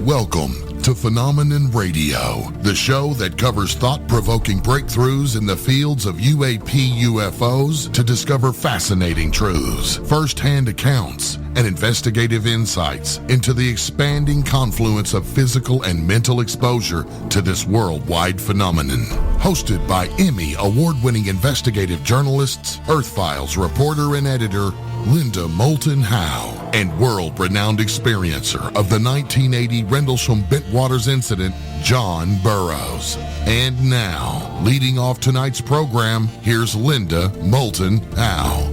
Welcome to Phenomenon Radio, the show that covers thought-provoking breakthroughs in the fields of UAP UFOs to discover fascinating truths, first-hand accounts, and investigative insights into the expanding confluence of physical and mental exposure to this worldwide phenomenon. Hosted by Emmy award-winning investigative journalists, Earthfiles reporter and editor, Linda Moulton Howe, and world-renowned experiencer of the 1980 Rendlesham Bentwaters incident, John Burroughs. And now, leading off tonight's program, here's Linda Moulton Howe.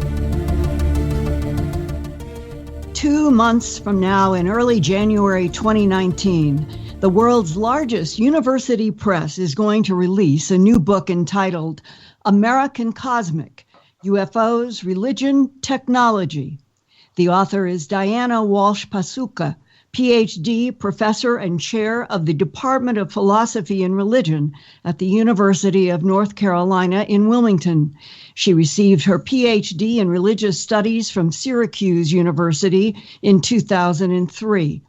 2 months from now, in early January 2019, the world's largest university press is going to release a new book entitled American Cosmic: UFOs, Religion, Technology. The author is Diana Pusulka, PhD, professor and chair of the Department of Philosophy and Religion at the University of North Carolina in Wilmington. She received her PhD in religious studies from Syracuse University in 2003.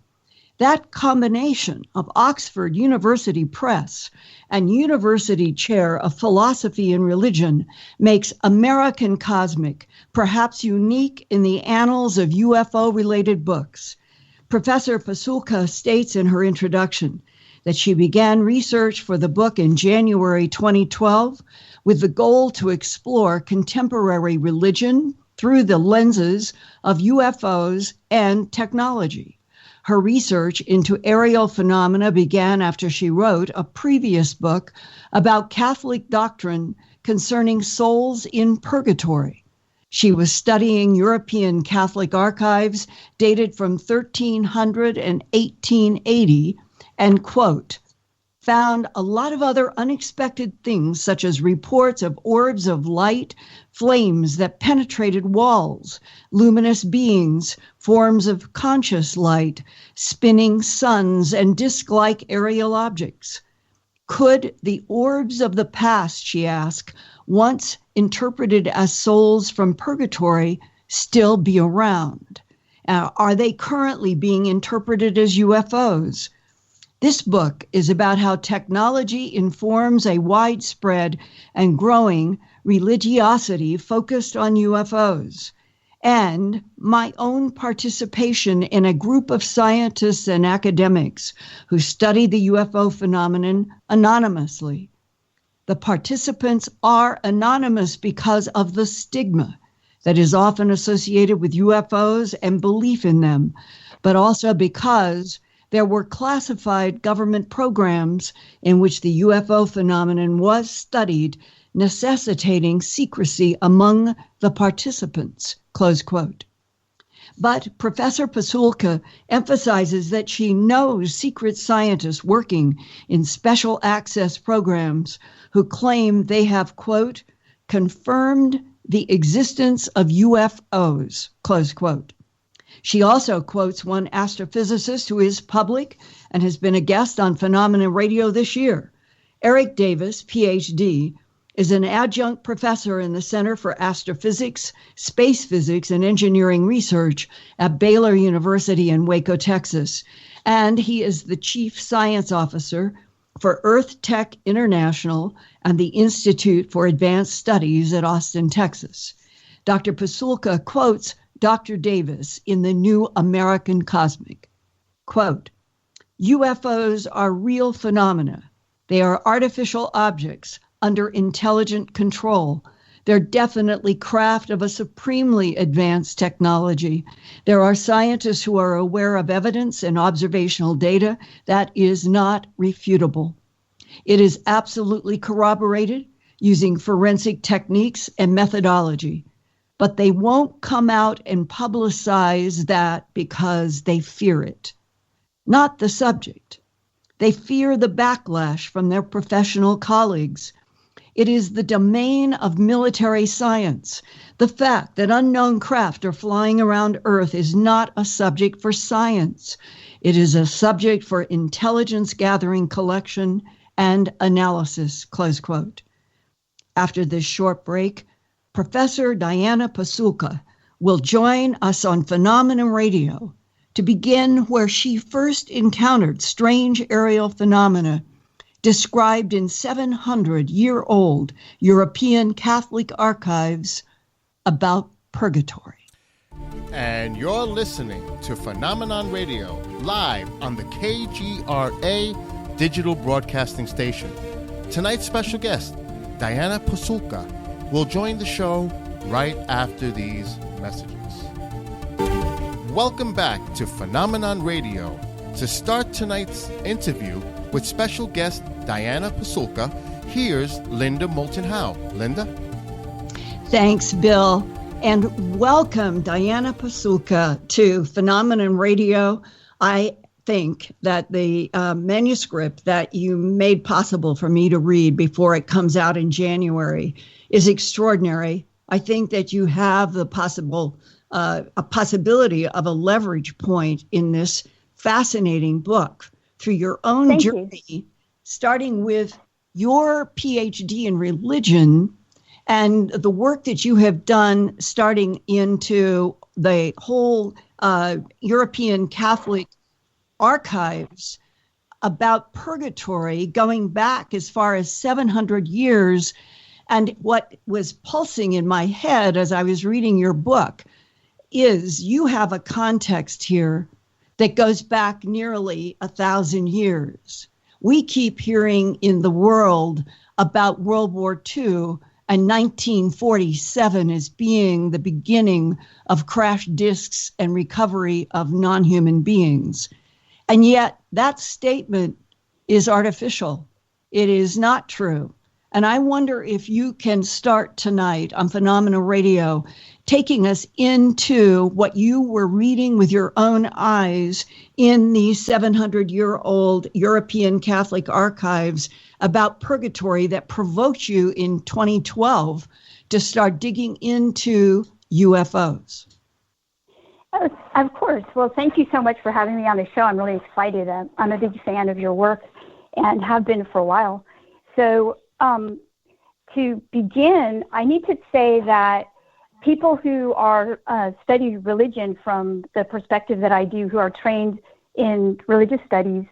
That combination of Oxford University Press and University Chair of Philosophy and Religion makes American Cosmic perhaps unique in the annals of UFO-related books. Professor Pusulka states in her introduction that she began research for the book in January 2012 with the goal to explore contemporary religion through the lenses of UFOs and technology. Her research into aerial phenomena began after she wrote a previous book about Catholic doctrine concerning souls in purgatory. She was studying European Catholic archives dated from 1300 and 1880 and, quote, found a lot of other unexpected things, such as reports of orbs of light, flames that penetrated walls, luminous beings, forms of conscious light, spinning suns, and disk-like aerial objects. Could the orbs of the past, she asked, once interpreted as souls from purgatory, still be around? Are they currently being interpreted as UFOs? This book is about how technology informs a widespread and growing religiosity focused on UFOs, and my own participation in a group of scientists and academics who study the UFO phenomenon anonymously. The participants are anonymous because of the stigma that is often associated with UFOs and belief in them, but also because there were classified government programs in which the UFO phenomenon was studied, necessitating secrecy among the participants, close quote. But Professor Pusulka emphasizes that she knows secret scientists working in special access programs who claim they have, quote, confirmed the existence of UFOs, close quote. She also quotes one astrophysicist who is public and has been a guest on Phenomenon Radio this year. Eric Davis, PhD, is an adjunct professor in the Center for Astrophysics, Space Physics, and Engineering Research at Baylor University in Waco, Texas. And he is the Chief Science Officer for Earth Tech International and the Institute for Advanced Studies at Austin, Texas. Dr. Pusulka quotes Dr. Davis in the new American Cosmic, quote, UFOs are real phenomena. They are artificial objects under intelligent control. They're definitely craft of a supremely advanced technology. There are scientists who are aware of evidence and observational data that is not refutable. It is absolutely corroborated using forensic techniques and methodology. But they won't come out and publicize that because they fear it. Not the subject. They fear the backlash from their professional colleagues. It is the domain of military science. The fact that unknown craft are flying around Earth is not a subject for science. It is a subject for intelligence gathering, collection, and analysis, close quote. After this short break, Professor Diana Pusulka will join us on Phenomenon Radio to begin where she first encountered strange aerial phenomena described in 700-year-old European Catholic archives about purgatory. And you're listening to Phenomenon Radio, live on the KGRA digital broadcasting station. Tonight's special guest, Diana Pusulka, will join the show right after these messages. Welcome back to Phenomenon Radio. To start tonight's interview with special guest Diana Pusulka, here's Linda Moulton Howe. Linda? Thanks, Bill. And welcome, Diana Pusulka, to Phenomenon Radio. I think that the manuscript that you made possible for me to read before it comes out in January is extraordinary. I think that you have the a possibility of a leverage point in this fascinating book through your own journey, starting with your PhD in religion and the work that you have done starting into the whole European Catholic archives about purgatory going back as far as 700 years. And what was pulsing in my head as I was reading your book is you have a context here that goes back nearly 1,000 years. We keep hearing in the world about World War II and 1947 as being the beginning of crash disks and recovery of non-human beings. And yet that statement is artificial. It is not true. And I wonder if you can start tonight on Phenomena Radio, taking us into what you were reading with your own eyes in the 700-year-old European Catholic archives about purgatory that provoked you in 2012 to start digging into UFOs. Of course. Well, thank you so much for having me on the show. I'm really excited. I'm a big fan of your work and have been for a while. So to begin, I need to say that people who are study religion from the perspective that I do, who are trained in religious studies,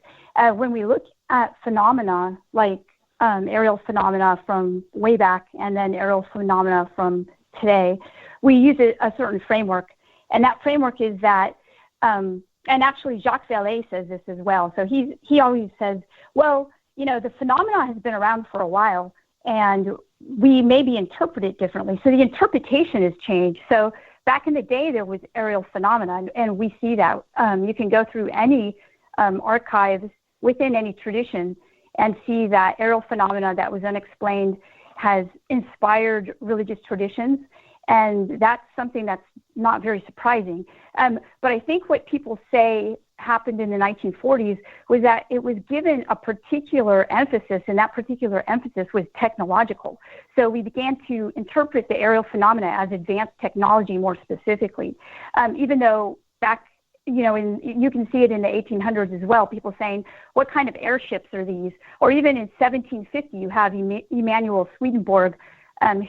when we look at phenomena like aerial phenomena from way back and then aerial phenomena from today, we use a certain framework. And that framework is that, and actually Jacques Vallée says this as well. So he always says, well, you know, the phenomena has been around for a while and we maybe interpret it differently. So the interpretation has changed. So back in the day, there was aerial phenomena, and we see that. You can go through any archives within any tradition and see that aerial phenomena that was unexplained has inspired religious traditions. And that's something that's not very surprising. But I think what people say happened in the 1940s was that it was given a particular emphasis, and that particular emphasis was technological. So we began to interpret the aerial phenomena as advanced technology more specifically, even though back, you know, you can see it in the 1800s as well, people saying, what kind of airships are these? Or even in 1750, you have Emanuel Swedenborg,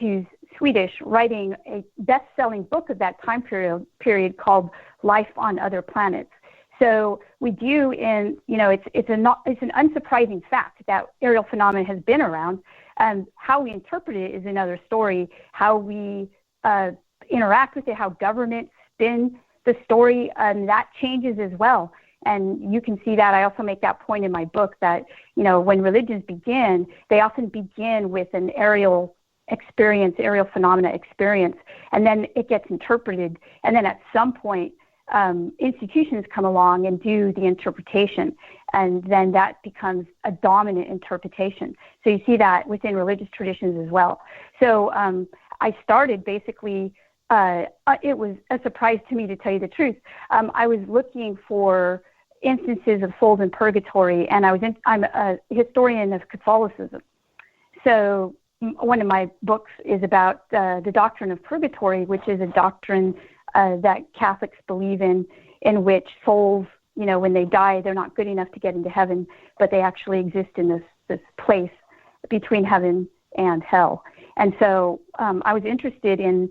who's Swedish, writing a best-selling book of that time period called Life on Other Planets. So we do, it's an unsurprising fact that aerial phenomena has been around. How we interpret it is another story. How we interact with it, how governments spin the story, that changes as well. And you can see that. I also make that point in my book that, you know, when religions begin, they often begin with an aerial experience, aerial phenomena experience, and then it gets interpreted. And then at some point, institutions come along and do the interpretation, and then that becomes a dominant interpretation. So you see that within religious traditions as well. So I started basically, it was a surprise to me, to tell you the truth. I was looking for instances of souls in purgatory, and I'm a historian of Catholicism. So one of my books is about the doctrine of purgatory, which is a doctrine that Catholics believe in which souls, you know, when they die, they're not good enough to get into heaven, but they actually exist in this place between heaven and hell. And so I was interested in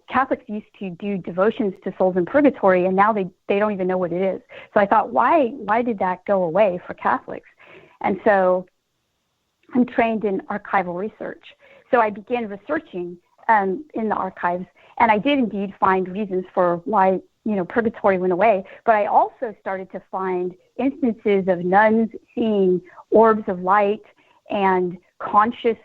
Catholics used to do devotions to souls in purgatory, and now they don't even know what it is. So I thought, why did that go away for Catholics? And so I'm trained in archival research. So I began researching in the archives, and I did indeed find reasons for why, purgatory went away. But I also started to find instances of nuns seeing orbs of light and conscious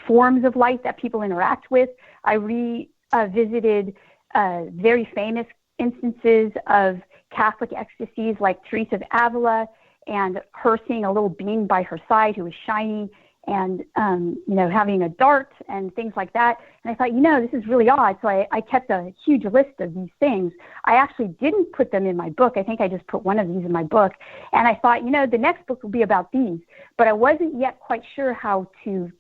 forms of light that people interact with. I revisited very famous instances of Catholic ecstasies like Teresa of Avila and her seeing a little being by her side who was shiny and, having a dart and things like that. And I thought, this is really odd. So I kept a huge list of these things. I actually didn't put them in my book. I think I just put one of these in my book. And I thought, the next book will be about these. But I wasn't yet quite sure how to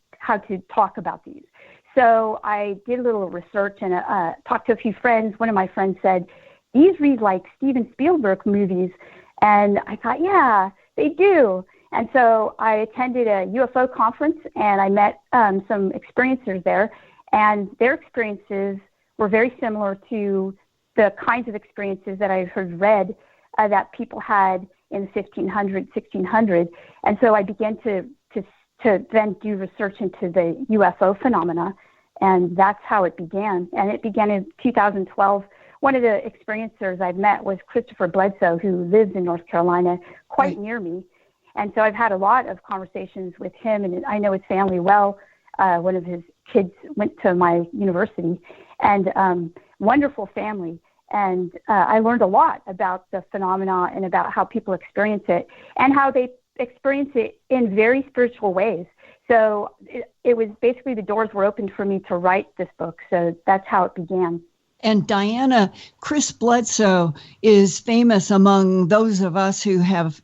talk about these. So I did a little research and talked to a few friends. One of my friends said, these read like Steven Spielberg movies. And I thought, yeah, they do. And so I attended a UFO conference, and I met some experiencers there. And their experiences were very similar to the kinds of experiences that I heard read that people had in the 1500s, 1600s. And so I began to then do research into the UFO phenomena, and that's how it began. And it began in 2012. One of the experiencers I've met was Christopher Bledsoe, who lives in North Carolina, quite near me. And so I've had a lot of conversations with him, and I know his family well. One of his kids went to my university, and wonderful family. And I learned a lot about the phenomena and about how people experience it and how they experience it in very spiritual ways. So it was basically the doors were opened for me to write this book. So that's how it began. And Diana, Chris Bledsoe is famous among those of us who have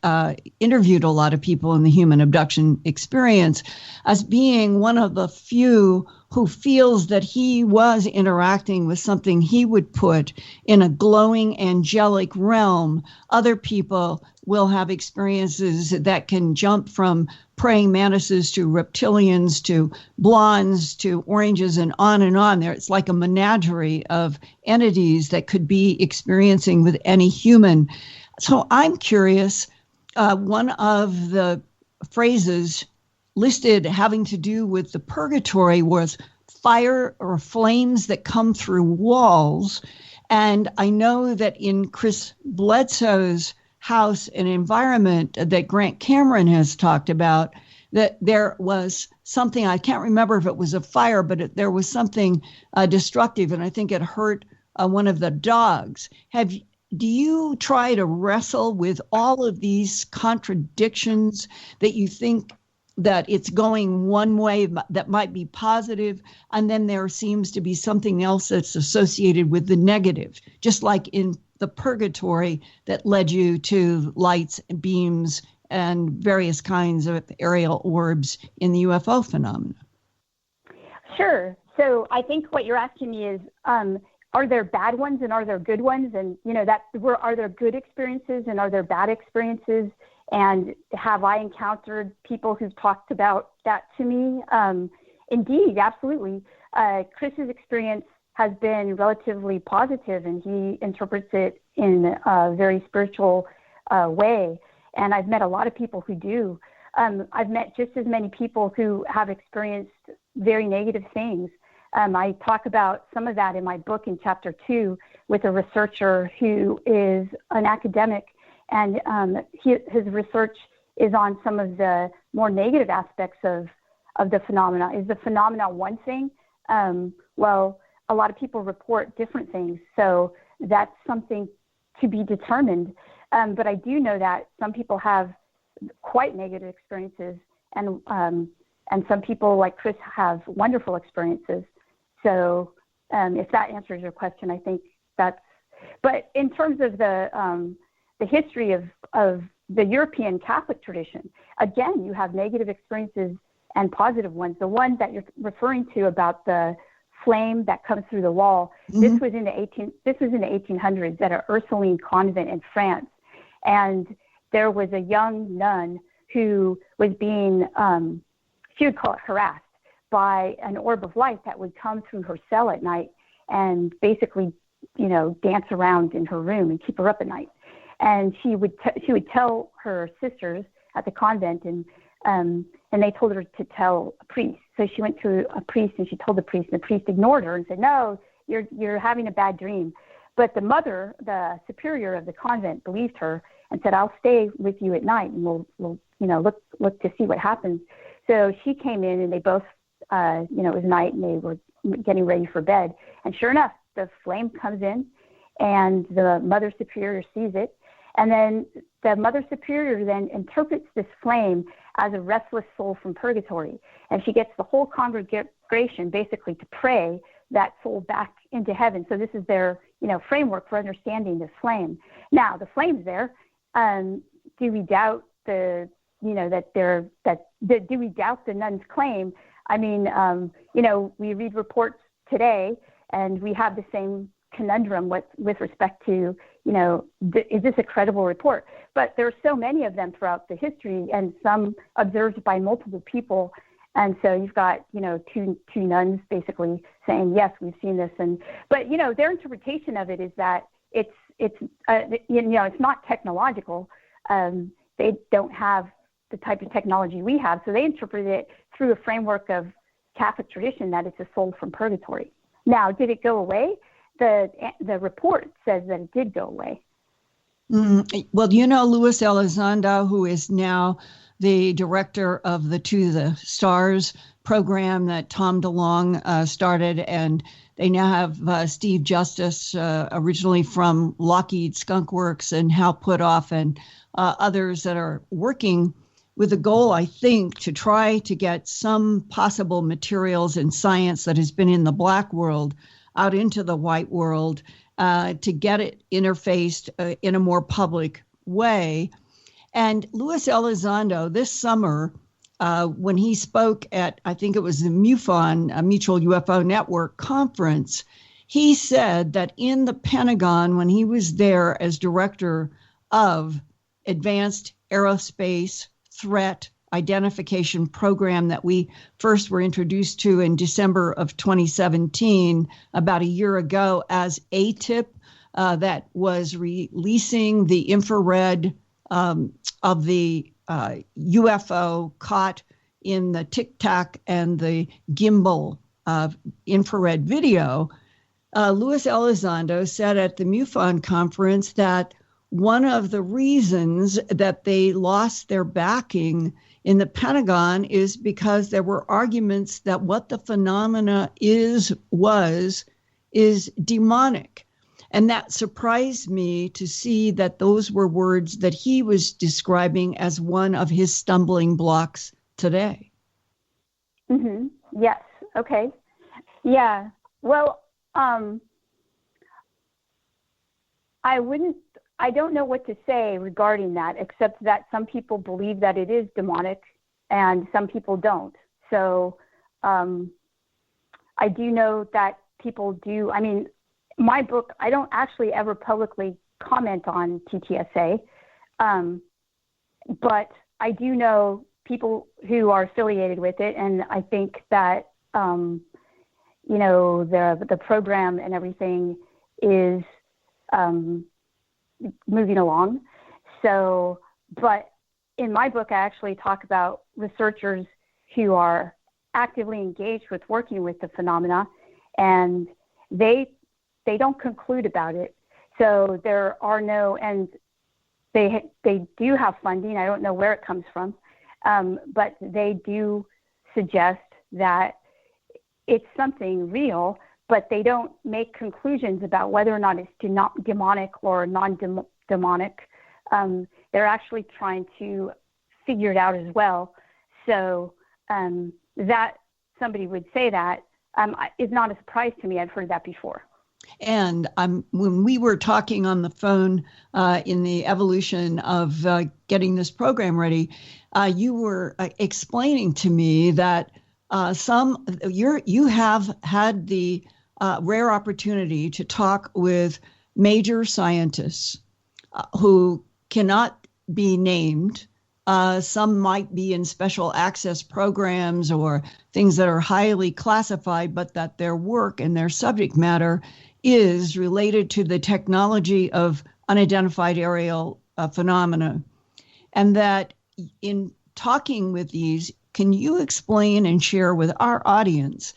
interviewed a lot of people in the human abduction experience as being one of the few who feels that he was interacting with something he would put in a glowing angelic realm. Other people will have experiences that can jump from praying mantises to reptilians to blondes to oranges and on there. It's like a menagerie of entities that could be experiencing with any human. So I'm curious, one of the phrases listed having to do with the purgatory was fire or flames that come through walls. And I know that in Chris Bledsoe's house and environment that Grant Cameron has talked about, that there was something, I can't remember if it was a fire, but there was something destructive, and I think it hurt one of the dogs. Do you try to wrestle with all of these contradictions that you think that it's going one way that might be positive, and then there seems to be something else that's associated with the negative, just like in the purgatory that led you to lights and beams and various kinds of aerial orbs in the UFO phenomena? Sure. So I think what you're asking me is, are there bad ones and are there good ones? And, are there good experiences and are there bad experiences? And have I encountered people who've talked about that to me? Indeed, absolutely. Chris's experience has been relatively positive, and he interprets it in a very spiritual way. And I've met a lot of people who do. I've met just as many people who have experienced very negative things. I talk about some of that in my book in chapter 2 with a researcher who is an academic, and his research is on some of the more negative aspects of the phenomena. Is the phenomena one thing? Well, a lot of people report different things, so that's something to be determined. But I do know that some people have quite negative experiences, and some people like Chris have wonderful experiences. So if that answers your question, I think that's. But in terms of the history of the European Catholic tradition, again, you have negative experiences and positive ones. The one that you're referring to about the flame that comes through the wall, this was in the 1800s at an Ursuline convent in France. And there was a young nun who was being, she would call it harassed by an orb of light that would come through her cell at night and basically, dance around in her room and keep her up at night. And she would tell her sisters at the convent, and they told her to tell a priest. So she went to a priest and she told the priest, and the priest ignored her and said, "No, you're having a bad dream." But the mother, the superior of the convent, believed her and said, "I'll stay with you at night, and we'll look to see what happens." So she came in, and they both, it was night, and they were getting ready for bed. And sure enough, the flame comes in, and the Mother Superior sees it. And then the Mother Superior then interprets this flame as a restless soul from purgatory. And she gets the whole congregation basically to pray that soul back into heaven. So this is their, framework for understanding this flame. Now, the flame's there. Do we doubt do we doubt the nuns' claim? I mean, we read reports today, and we have the same conundrum with respect to, is this a credible report? But there are so many of them throughout the history, and some observed by multiple people. And so you've got, two nuns basically saying, yes, we've seen this. But their interpretation of it is that it's not technological. They don't have the type of technology we have. So they interpret it through a framework of Catholic tradition that it's a soul from purgatory. Now, did it go away? The report says that it did go away. Well, Louis Elizondo, who is now the director of the To the Stars program that Tom DeLonge started, and they now have Steve Justice, originally from Lockheed Skunk Works, and Hal Puthoff, and others that are working with a goal, I think, to try to get some possible materials in science that has been in the black world out into the white world, to get it interfaced in a more public way. And Louis Elizondo, this summer, when he spoke at, I think it was the MUFON, Mutual UFO Network conference, he said that in the Pentagon, when he was there as director of Advanced Aerospace Threat Identification Program that we first were introduced to in December of 2017, about a year ago, as ATIP, that was releasing the infrared of the UFO caught in the Tic Tac and the gimbal infrared video. Louis Elizondo said at the MUFON conference that one of the reasons that they lost their backing in the Pentagon is because there were arguments that what the phenomena is demonic. And that surprised me to see that those were words that he was describing as one of his stumbling blocks today. Mm-hmm. Yes. Okay. Yeah. Well, I don't know what to say regarding that, except that some people believe that it is demonic and some people don't. So I do know that people do. I mean, my book, I don't actually ever publicly comment on TTSA, but I do know people who are affiliated with it, and I think that, the program and everything is moving along. So, but in my book, I actually talk about researchers who are actively engaged with working with the phenomena, and they don't conclude about it. So there are no, and they do have funding. I don't know where it comes from, but they do suggest that it's something real, but they don't make conclusions about whether or not it's demonic or non-demonic. They're actually trying to figure it out as well. So that somebody would say that is not a surprise to me. I've heard that before. And when we were talking on the phone in the evolution of getting this program ready, you were explaining to me that you have had the rare opportunity to talk with major scientists who cannot be named, Some might be in special access programs or things that are highly classified, but that their work and their subject matter is related to the technology of unidentified aerial phenomena. And that in talking with these, can you explain and share with our audience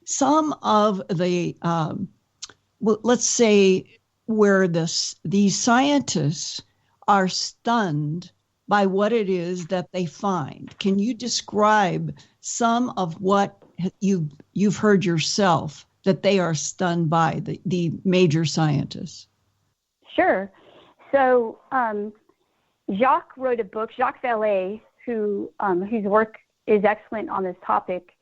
some of the, let's say, where these scientists are stunned by what it is that they find? Can you describe some of what you've heard yourself that they are stunned by, the major scientists? Sure. So Jacques wrote a book, Jacques Vallée, whose work is excellent on this topic,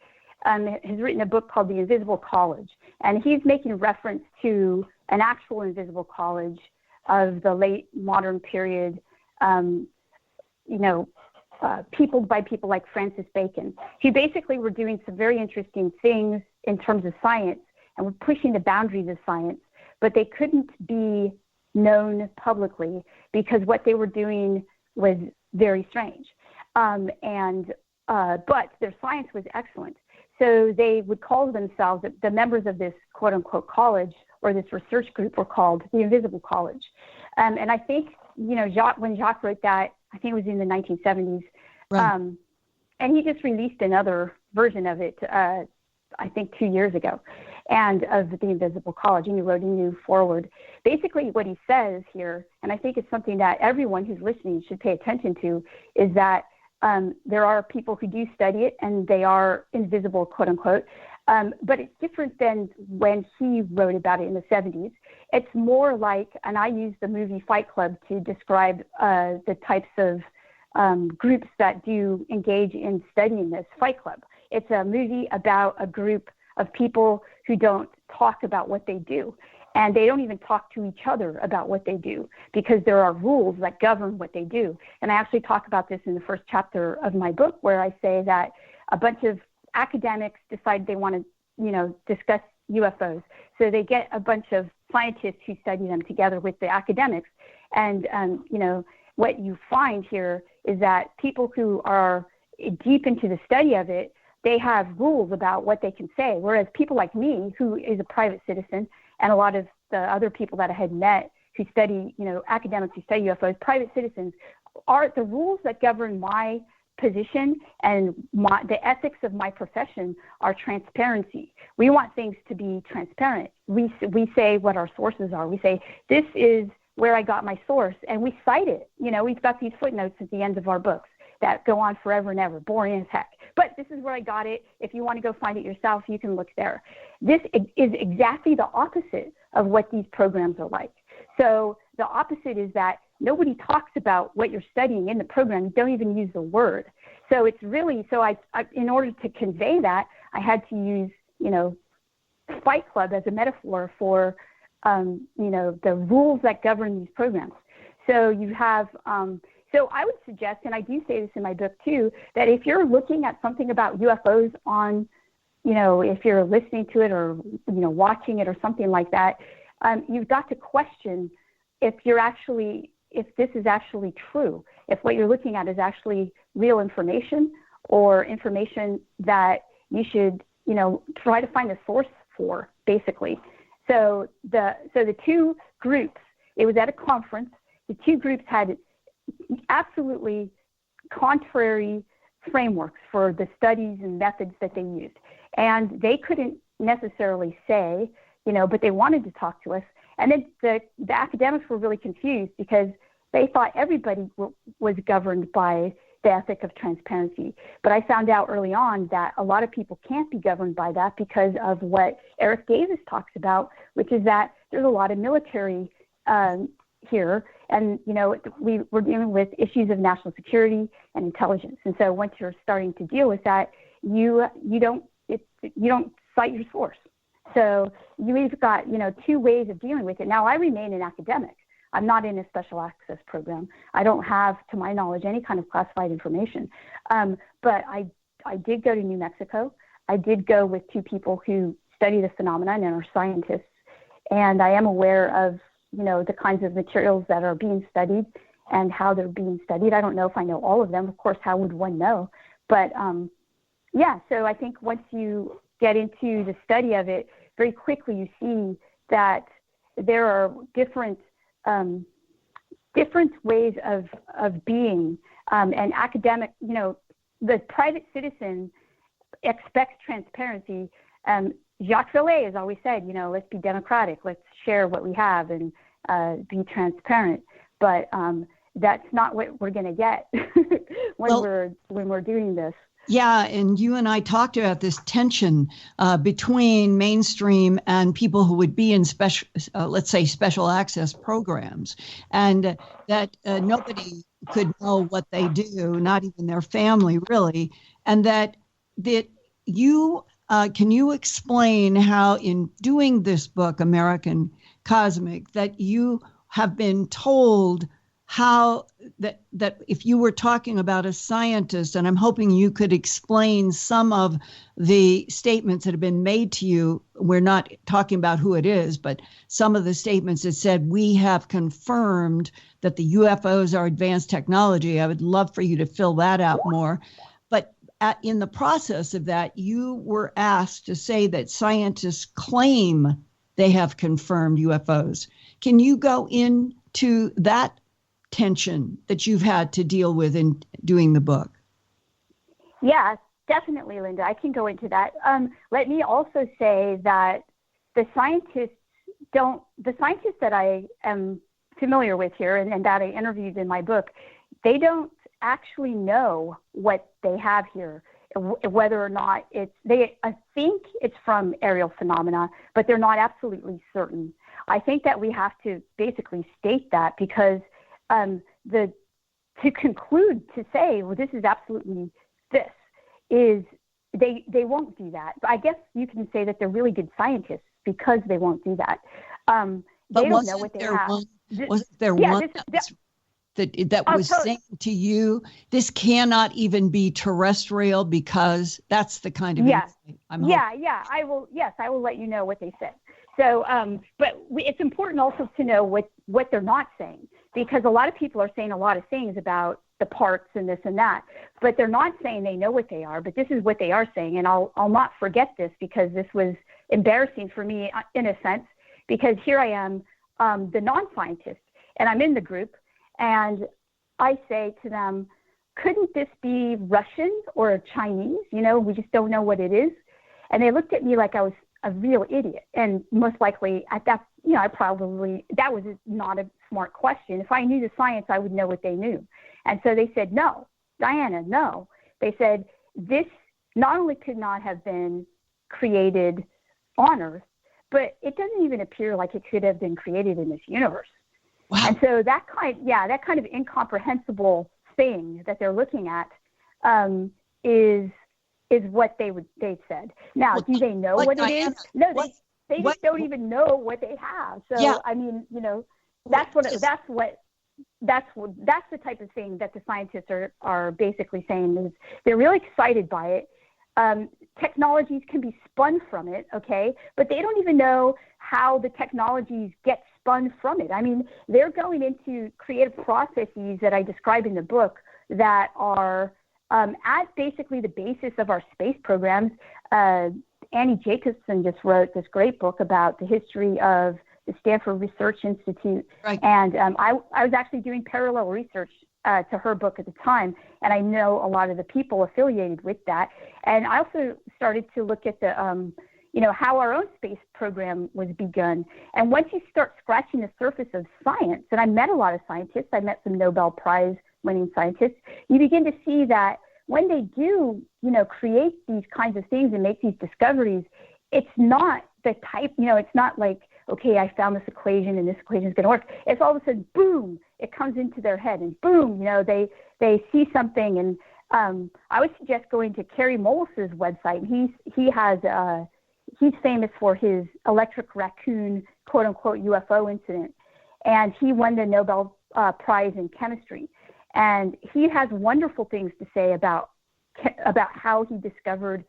has written a book called The Invisible College. And he's making reference to an actual invisible college of the late modern period, peopled by people like Francis Bacon, who basically were doing some very interesting things in terms of science and were pushing the boundaries of science, but they couldn't be known publicly because what they were doing was very strange. But their science was excellent. So they would call themselves, the members of this quote unquote college or this research group were called the Invisible College. And I think, when Jacques wrote that, I think it was in the 1970s. Right. And he just released another version of it, I think 2 years ago, and of the Invisible College, and he wrote a new foreword. Basically what he says here, and I think it's something that everyone who's listening should pay attention to, is that there are people who do study it, and they are invisible, quote unquote, but it's different than when he wrote about it in the 70s. It's more like, and I use the movie Fight Club to describe the types of groups that do engage in studying this. Fight Club. It's a movie about a group of people who don't talk about what they do. And they don't even talk to each other about what they do because there are rules that govern what they do. And I actually talk about this in the first chapter of my book, where I say that a bunch of academics decide they want to, discuss UFOs. So they get a bunch of scientists who study them together with the academics. And, what you find here is that people who are deep into the study of it, they have rules about what they can say. Whereas people like me, who is a private citizen, and a lot of the other people that I had met who study, academics who study UFOs, private citizens, are the rules that govern my position and the ethics of my profession are transparency. We want things to be transparent. We say what our sources are. We say, this is where I got my source, and we cite it. We've got these footnotes at the end of our books that go on forever and ever, boring as heck. But this is where I got it. If you want to go find it yourself, you can look there. This is exactly the opposite of what these programs are like. So the opposite is that nobody talks about what you're studying in the program. You don't even use the word. So it's really, I in order to convey that, I had to use, Fight Club as a metaphor for, the rules that govern these programs. So you have, so I would suggest, and I do say this in my book too, that if you're looking at something about UFOs on, if you're listening to it or, watching it or something like that, you've got to question if this is actually true, if what you're looking at is actually real information or information that you should, try to find a source for, basically. So the two groups, it was at a conference, the two groups had absolutely contrary frameworks for the studies and methods that they used. And they couldn't necessarily say, but they wanted to talk to us. And then the academics were really confused because they thought everybody was governed by the ethic of transparency. But I found out early on that a lot of people can't be governed by that because of what Eric Davis talks about, which is that there's a lot of military here. And, we're dealing with issues of national security and intelligence. And so once you're starting to deal with that, you don't cite your source. So you've got, two ways of dealing with it. Now, I remain an academic. I'm not in a special access program. I don't have, to my knowledge, any kind of classified information. But I did go to New Mexico. I did go with two people who study the phenomenon and are scientists. And I am aware of, the kinds of materials that are being studied. and how they're being studied. I don't know if I know all of them. Of course, how would one know? But yeah, so I think once you get into the study of it, very quickly you see that there are different ways of being, and academic, the private citizen expects transparency. Jacques Vallée has always said, let's be democratic, let's share what we have and be transparent. But that's not what we're going to get when we're doing this. Yeah, and you and I talked about this tension between mainstream and people who would be in let's say, special access programs, and that nobody could know what they do, not even their family, really, and that you can you explain how, in doing this book, American Cosmic, that you have been told how that if you were talking about a scientist, and I'm hoping you could explain some of the statements that have been made to you. We're not talking about who it is, but some of the statements that said, we have confirmed that the UFOs are advanced technology. I would love for you to fill that out more. But in the process of that, you were asked to say that scientists claim they have confirmed UFOs. Can you go into that tension that you've had to deal with in doing the book? Yeah, definitely, Linda. I can go into that. Let me also say that the scientists that I am familiar with here and that I interviewed in my book, they don't actually know what they have here, whether or not I think it's from aerial phenomena, but they're not absolutely certain. I think that we have to basically state that, because to conclude, to say, well, this is absolutely this, is they won't do that. But I guess you can say that they're really good scientists because they won't do that. They don't know what they have. Wasn't there one that was saying to you, this cannot even be terrestrial, because that's the kind of insight I'm hoping. I will let you know what they said. So, but it's important also to know what they're not saying, because a lot of people are saying a lot of things about the parts and this and that, but they're not saying they know what they are. But this is what they are saying, and I'll not forget this, because this was embarrassing for me in a sense, because here I am, the non-scientist, and I'm in the group, and I say to them, couldn't this be Russian or Chinese? We just don't know what it is. And they looked at me like I was a real idiot. And most likely at that, that was not a smart question. If I knew the science, I would know what they knew. And so they said, no, Diana, no. They said, this not only could not have been created on Earth, but it doesn't even appear like it could have been created in this universe. Wow. And so that kind of incomprehensible thing that they're looking at is what they said. Now, do they know what Diana, it is? No, they just don't even know what they have. So yeah. I mean, that's the type of thing that the scientists are basically saying, is they're really excited by it. Technologies can be spun from it, okay, but they don't even know how the technologies get spun from it. I mean, they're going into creative processes that I describe in the book that are as basically the basis of our space programs. Annie Jacobson just wrote this great book about the history of the Stanford Research Institute. Right. And I was actually doing parallel research to her book at the time, and I know a lot of the people affiliated with that. And I also started to look at the, how our own space program was begun. And once you start scratching the surface of science, and I met a lot of scientists, I met some Nobel Prize winning scientists, you begin to see that when they do, create these kinds of things and make these discoveries, it's not the type, it's not like, okay, I found this equation and this equation is going to work. It's all of a sudden, boom, it comes into their head, and boom, they see something. And I would suggest going to Kerry Mullis's website. He's famous for his electric raccoon, quote unquote, UFO incident, and he won the Nobel Prize in chemistry. And he has wonderful things to say about how he discovered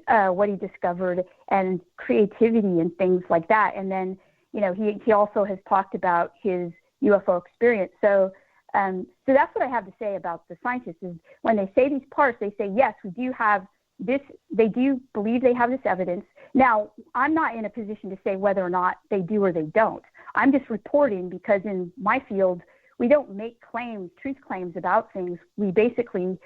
what he discovered, and creativity and things like that. And then, he also has talked about his UFO experience. So So that's what I have to say about the scientists is when they say these parts, they say, yes, we do have this, they do believe they have this evidence. Now, I'm not in a position to say whether or not they do or they don't. I'm just reporting because in my field, we don't make claims, truth claims about things. We basically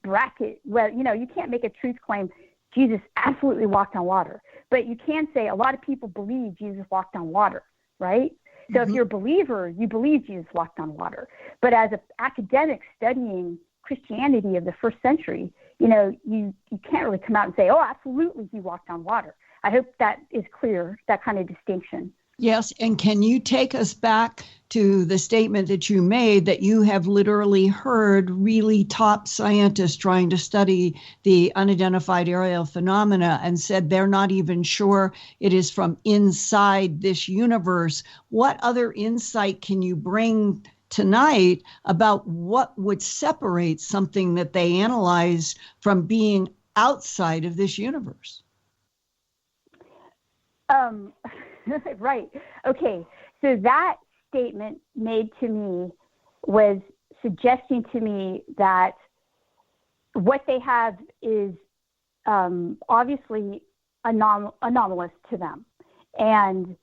bracket, well, you know, you can't make a truth claim, Jesus absolutely walked on water. But you can say a lot of people believe Jesus walked on water, right? So if you're a believer, you believe Jesus walked on water. But as an academic studying Christianity of the first century, you know, you can't really come out and say, oh, absolutely, he walked on water. I hope that is clear, that kind of distinction. Yes, and can you take us back to the statement that you made that you have literally heard really top scientists trying to study the unidentified aerial phenomena and said they're not even sure it is from inside this universe? What other insight can you bring tonight about what would separate something that they analyze from being outside of this universe? Right. Okay. So that statement made to me was suggesting to me that what they have is obviously anomalous to them. And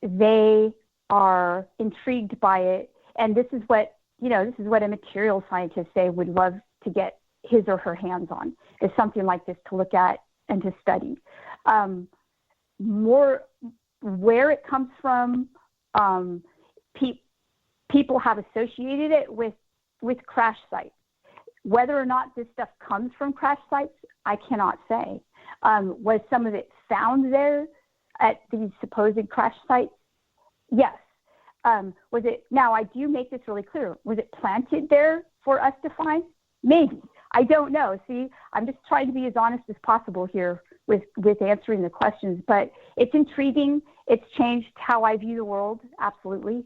they are intrigued by it. And this is what, you know, this is what a material scientist say would love to get his or her hands on, is something like this to look at and to study. More where it comes from, people have associated it with crash sites. Whether or not this stuff comes from crash sites, I cannot say. Was some of it found there at these supposed crash sites? Yes. Was it? Now, I do make this really clear. Was it planted there for us to find? Maybe. I don't know. See, I'm just trying to be as honest as possible here with answering the questions, but it's intriguing. It's changed how I view the world. Absolutely.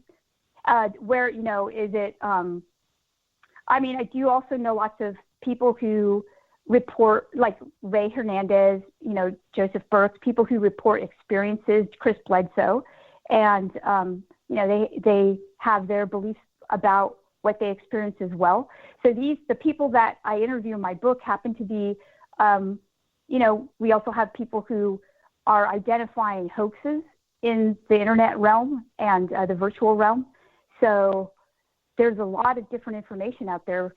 Where, you know, is it, I mean, I do also know lots of people who report, like Ray Hernandez, you know, Joseph Burke, people who report experiences, Chris Bledsoe, and, you know, they have their beliefs about what they experience as well. So the people that I interview in my book happen to be, you know, we also have people who are identifying hoaxes in the internet realm and the virtual realm. So there's a lot of different information out there.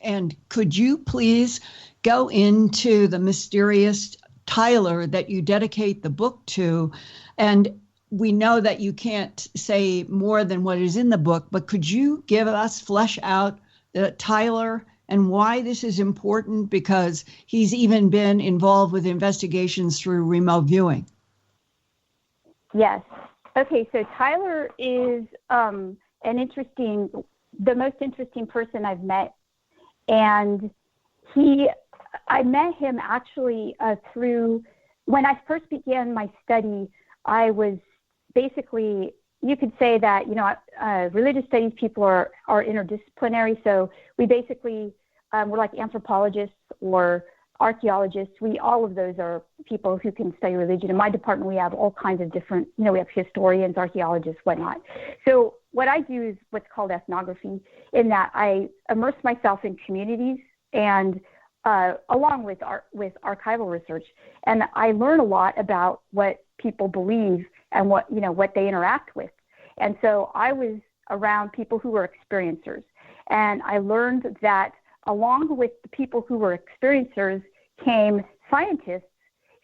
And could you please go into the mysterious Tyler that you dedicate the book to? And we know that you can't say more than what is in the book, but could you flesh out Tyler and why this is important? Because he's even been involved with investigations through remote viewing. Yes. Okay, so Tyler is the most interesting person I've met. And I met him actually through, when I first began my study, I was basically, you could say that, you know, religious studies people are interdisciplinary. So we basically, we're like anthropologists or archaeologists. All of those are people who can study religion. In my department, we have all kinds of different, you know, we have historians, archaeologists, whatnot. So what I do is what's called ethnography, in that I immerse myself in communities and along with archival research. And I learn a lot about what people believe and what they interact with. And so I was around people who were experiencers. And I learned that along with the people who were experiencers came scientists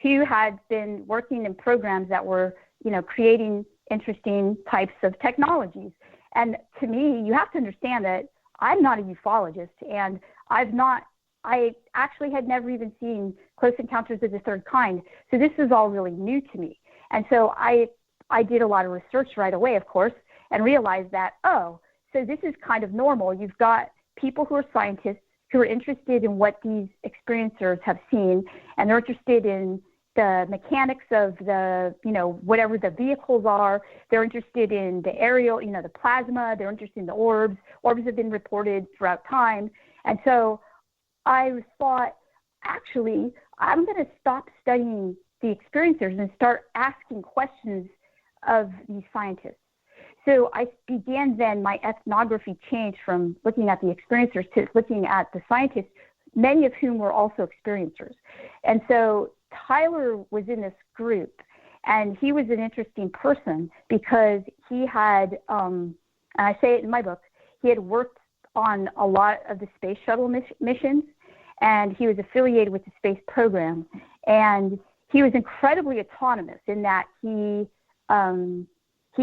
who had been working in programs that were, you know, creating interesting types of technologies. And to me, you have to understand that I'm not a ufologist, and I actually had never even seen Close Encounters of the Third Kind. So this is all really new to me. And so I did a lot of research right away, of course, and realized that, oh, so this is kind of normal. You've got people who are scientists who are interested in what these experiencers have seen, and they're interested in the mechanics of the, you know, whatever the vehicles are. They're interested in the aerial, you know, the plasma. They're interested in the orbs. Orbs have been reported throughout time. And so I thought, actually, I'm going to stop studying the experiencers and start asking questions of these scientists. So I began then, my ethnography changed from looking at the experiencers to looking at the scientists, many of whom were also experiencers. And so Tyler was in this group, and he was an interesting person because he had, and I say it in my book, he had worked on a lot of the space shuttle missions, and he was affiliated with the space program. And he was incredibly autonomous in that he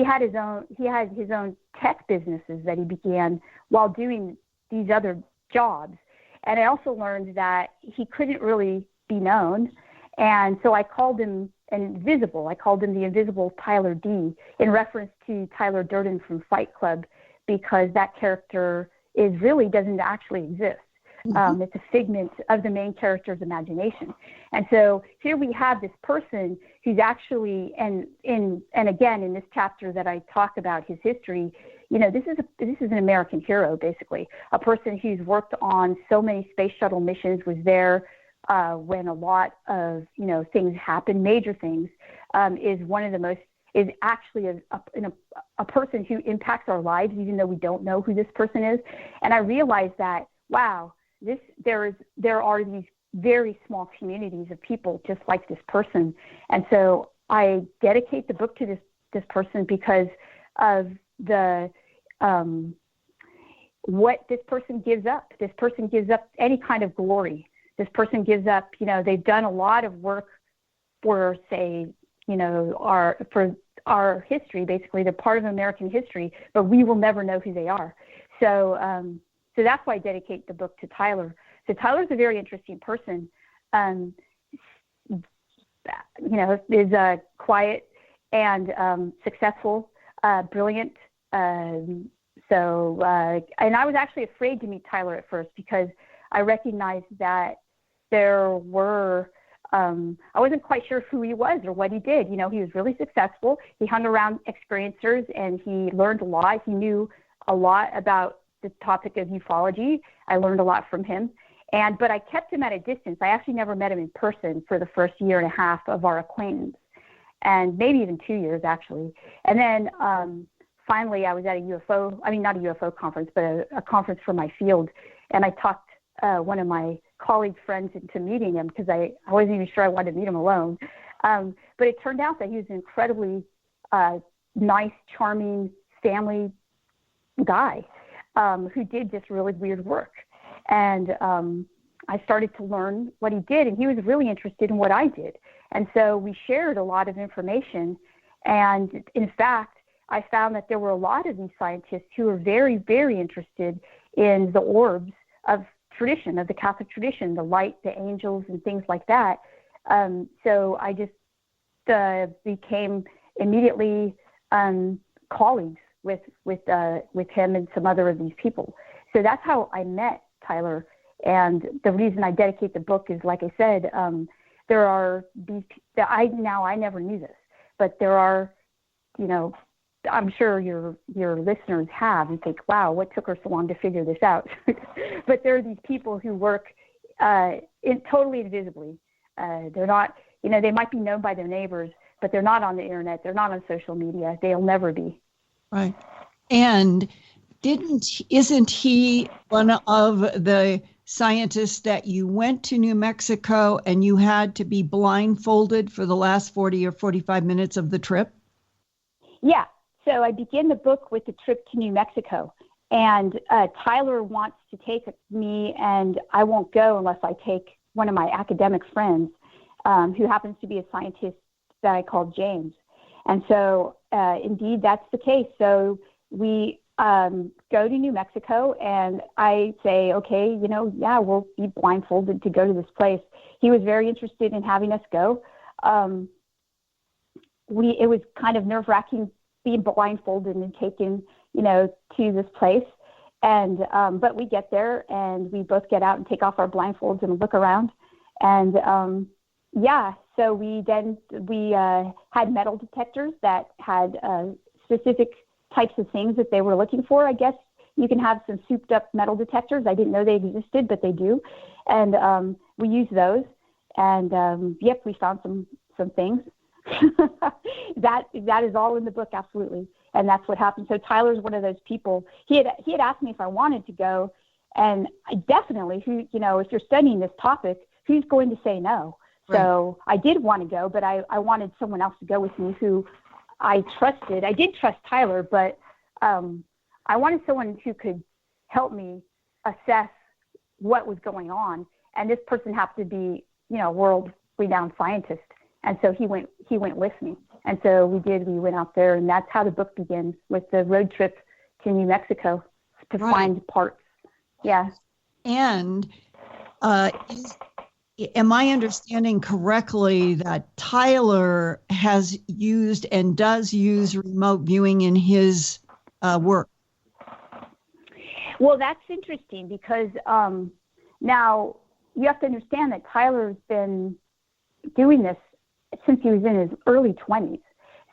had his own tech businesses that he began while doing these other jobs. And I also learned that he couldn't really be known. And so I called him invisible. I called him the invisible Tyler D in reference to Tyler Durden from Fight Club, because that character doesn't actually exist. It's a figment of the main character's imagination. And so here we have this person who's actually, and again, in this chapter that I talk about his history, this is an American hero, basically, a person who's worked on so many space shuttle missions, was there when a lot of, things happen, major things, is actually a person who impacts our lives, even though we don't know who this person is. And I realized that, wow, there are these very small communities of people just like this person. And so I dedicate the book to this person because of the what this person gives up. This person gives up any kind of glory. This person gives up, they've done a lot of work for, say, for our history. Basically, they're part of American history, but we will never know who they are. So that's why I dedicate the book to Tyler. So Tyler's a very interesting person. Is quiet and successful, brilliant. And I was actually afraid to meet Tyler at first because I recognized that there were, I wasn't quite sure who he was or what he did. He was really successful. He hung around experiencers and he learned a lot. He knew a lot about the topic of ufology. I learned a lot from him. But I kept him at a distance. I actually never met him in person for the first year and a half of our acquaintance, and maybe even 2 years, actually. And then finally I was at not a UFO conference, but a conference for my field. And I talked one of my colleague friends into meeting him because I wasn't even sure I wanted to meet him alone. But it turned out that he was an incredibly nice, charming family guy who did just really weird work. And I started to learn what he did, and he was really interested in what I did. And so we shared a lot of information. And in fact, I found that there were a lot of these scientists who were very, very interested in the orbs of tradition, of the Catholic tradition, the light, the angels, and things like that. So I just became immediately colleagues with him and some other of these people. So that's how I met Tyler. And the reason I dedicate the book is, like I said, there are these. I never knew this, but there are, I'm sure your listeners have, and think, wow, what took her so long to figure this out? But there are these people who work totally invisibly. They're not, they might be known by their neighbors, but they're not on the internet. They're not on social media. They'll never be. Right. And isn't he one of the scientists that you went to New Mexico and you had to be blindfolded for the last 40 or 45 minutes of the trip? Yeah. So I begin the book with the trip to New Mexico, and Tyler wants to take me, and I won't go unless I take one of my academic friends who happens to be a scientist that I call James. And so indeed, that's the case. So we go to New Mexico, and I say, okay, we'll be blindfolded to go to this place. He was very interested in having us go. It was kind of nerve-wracking being blindfolded and taken, to this place. And but we get there, and we both get out and take off our blindfolds and look around. And so we had metal detectors that had specific types of things that they were looking for. I guess you can have some souped up metal detectors. I didn't know they existed, but they do. And we used those. And we found some things. That is all in the book, absolutely. And that's what happened. So Tyler's one of those people. He had asked me if I wanted to go, and I definitely, if you're studying this topic, who's going to say no? Right. So I did want to go, but I wanted someone else to go with me who I trusted. I did trust Tyler, but I wanted someone who could help me assess what was going on. And this person happened to be, a world-renowned scientist. And so he went with me. And so we went out there, and that's how the book begins, with the road trip to New Mexico to find parts. Yeah. And am I understanding correctly that Tyler has used and does use remote viewing in his work? Well, that's interesting because now you have to understand that Tyler's been doing this since he was in his early 20s.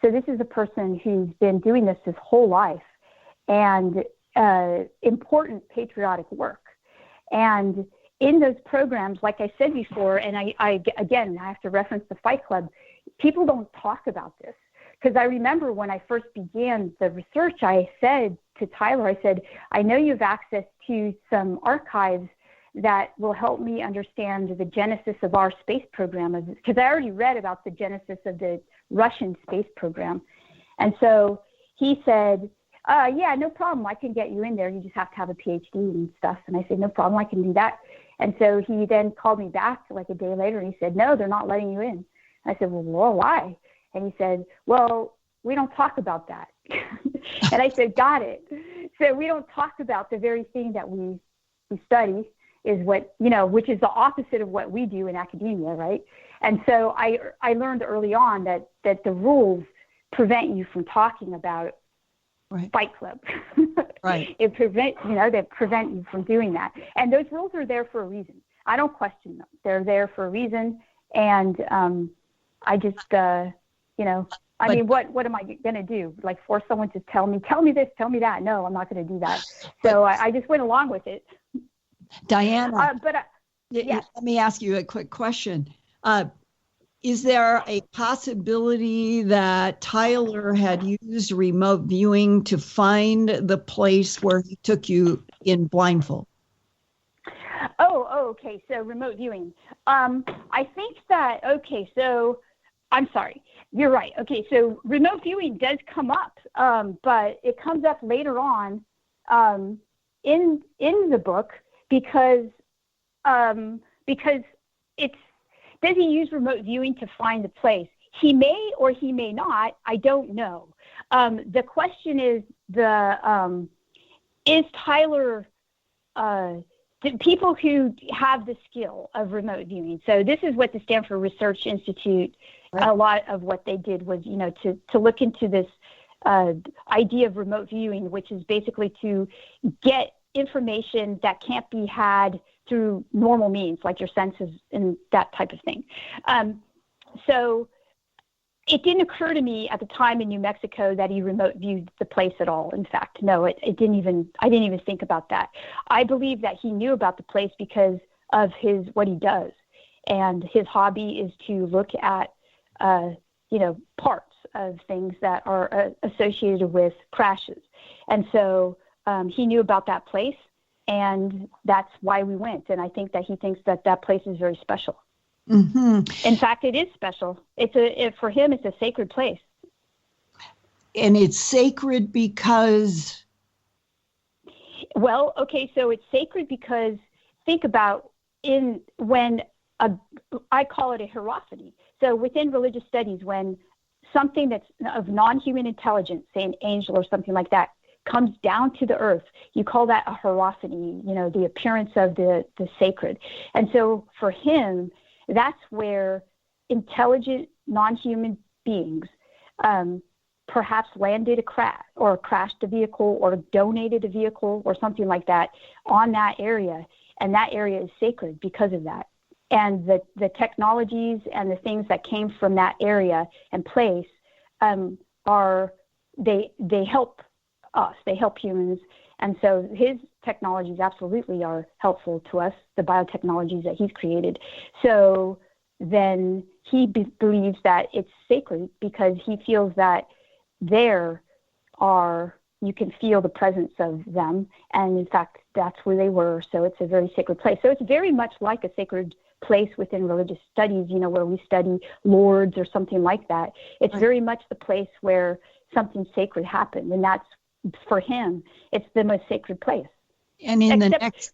So this is a person who's been doing this his whole life, and important patriotic work. And in those programs, like I said before, and I have to reference the Fight Club, people don't talk about this. Because I remember when I first began the research, I said to Tyler, I know you have access to some archives that will help me understand the genesis of our space program. Because I already read about the genesis of the Russian space program. And so he said, yeah, no problem. I can get you in there. You just have to have a PhD and stuff. And I said, no problem. I can do that. And so he then called me back like a day later, and he said, no, they're not letting you in. I said, well, why? And he said, well, we don't talk about that. And I said, got it. So we don't talk about the very thing that we study, is what, which is the opposite of what we do in academia, right? And so I learned early on that the rules prevent you from talking about Fight Club. Right. They prevent you from doing that. And those rules are there for a reason. I don't question them. They're there for a reason. And I just, what am I going to do? Like force someone to tell me this, tell me that? No, I'm not going to do that. So I just went along with it. Diana, let me ask you a quick question. Is there a possibility that Tyler had used remote viewing to find the place where he took you in blindfold? Oh, okay. So remote viewing. I think that, so I'm sorry. You're right. Okay. So remote viewing does come up, but it comes up later on in the book because it's, does he use remote viewing to find the place? He may or he may not. I don't know. The question is is Tyler, people who have the skill of remote viewing. So this is what the Stanford Research Institute, a lot of what they did was, to look into this idea of remote viewing, which is basically to get information that can't be had through normal means, like your senses and that type of thing. So it didn't occur to me at the time in New Mexico that he remote viewed the place at all. In fact, no, I didn't even think about that. I believe that he knew about the place because of what he does. And his hobby is to look at, parts of things that are associated with crashes. And so he knew about that place. And that's why we went. And I think that he thinks that place is very special. Mm-hmm. In fact, it is special. For him, it's a sacred place. And it's sacred because? Well, okay, so it's sacred because think about I call it a hierophany. So within religious studies, when something that's of non-human intelligence, say an angel or something like that, comes down to the earth, you call that a hierophany, the appearance of the sacred. And so for him, that's where intelligent non-human beings perhaps landed a crash or crashed a vehicle or donated a vehicle or something like that on that area. And that area is sacred because of that. And the technologies and the things that came from that area and place they help us, they help humans. And so his technologies absolutely are helpful to us, the biotechnologies that he's created. So then he believes that it's sacred because he feels that there you can feel the presence of them. And in fact, that's where they were. So it's a very sacred place. So it's very much like a sacred place within religious studies, where we study lords or something like that. It's very much the place where something sacred happened. And that's, for him, it's the most sacred place. And in the next...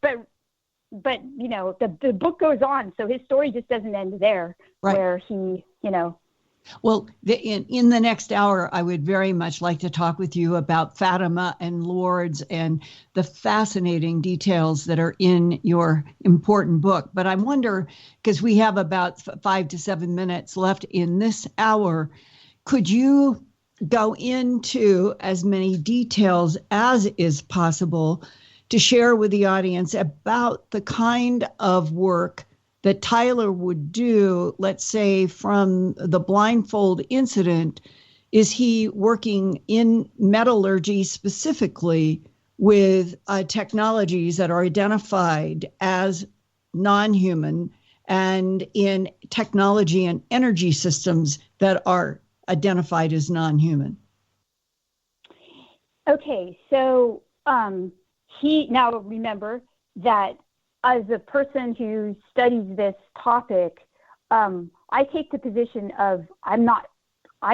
But the book goes on. So his story just doesn't end there, where he, Well, in the next hour, I would very much like to talk with you about Fatima and Lourdes and the fascinating details that are in your important book. But I wonder, because we have about 5 to 7 minutes left in this hour, could you go into as many details as is possible to share with the audience about the kind of work that Tyler would do, let's say, from the blindfold incident? Is he working in metallurgy specifically with technologies that are identified as non-human, and in technology and energy systems that are identified as non-human? Okay, so now remember that as a person who studies this topic, I take the position of I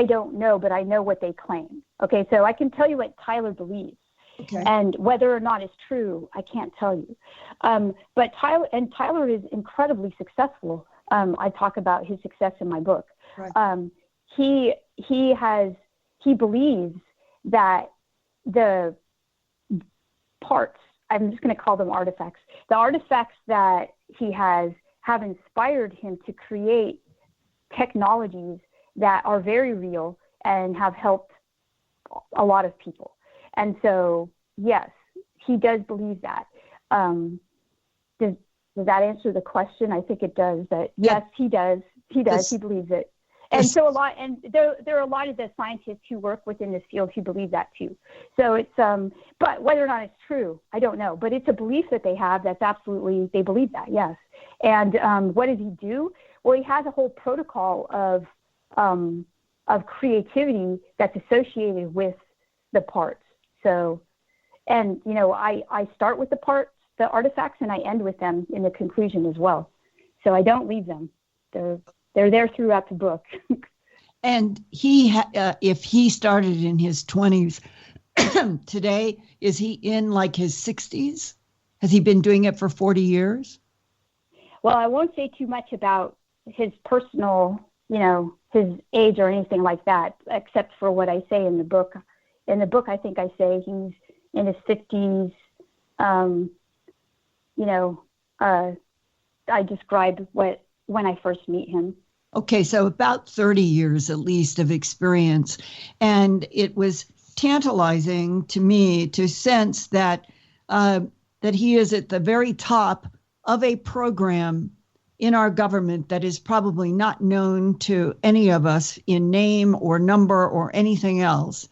don't know, but I know what they claim. Okay, so I can tell you what Tyler believes. Okay. And whether or not it's true, I can't tell you. But Tyler is incredibly successful. I talk about his success in my book. Right. He believes that the parts, I'm just going to call them artifacts, the artifacts that he has have inspired him to create technologies that are very real and have helped a lot of people. And so, yes, he does believe that. Does that answer the question? I think it does. That yes, he does. He believes it. And so there are a lot of the scientists who work within this field who believe that too. So it's, but whether or not it's true, I don't know. But it's a belief that they have. That's absolutely, they believe that, yes. And what does he do? Well, he has a whole protocol of creativity that's associated with the parts. So, and I start with the parts, the artifacts, and I end with them in the conclusion as well. So I don't leave them. They're there throughout the book. And if he started in his 20s, today, is he in like his 60s? Has he been doing it for 40 years? Well, I won't say too much about his personal, his age or anything like that, except for what I say in the book. In the book, I think I say he's in his 50s. I describe when I first meet him. Okay, so about 30 years at least of experience. And it was tantalizing to me to sense that he is at the very top of a program in our government that is probably not known to any of us in name or number or anything else,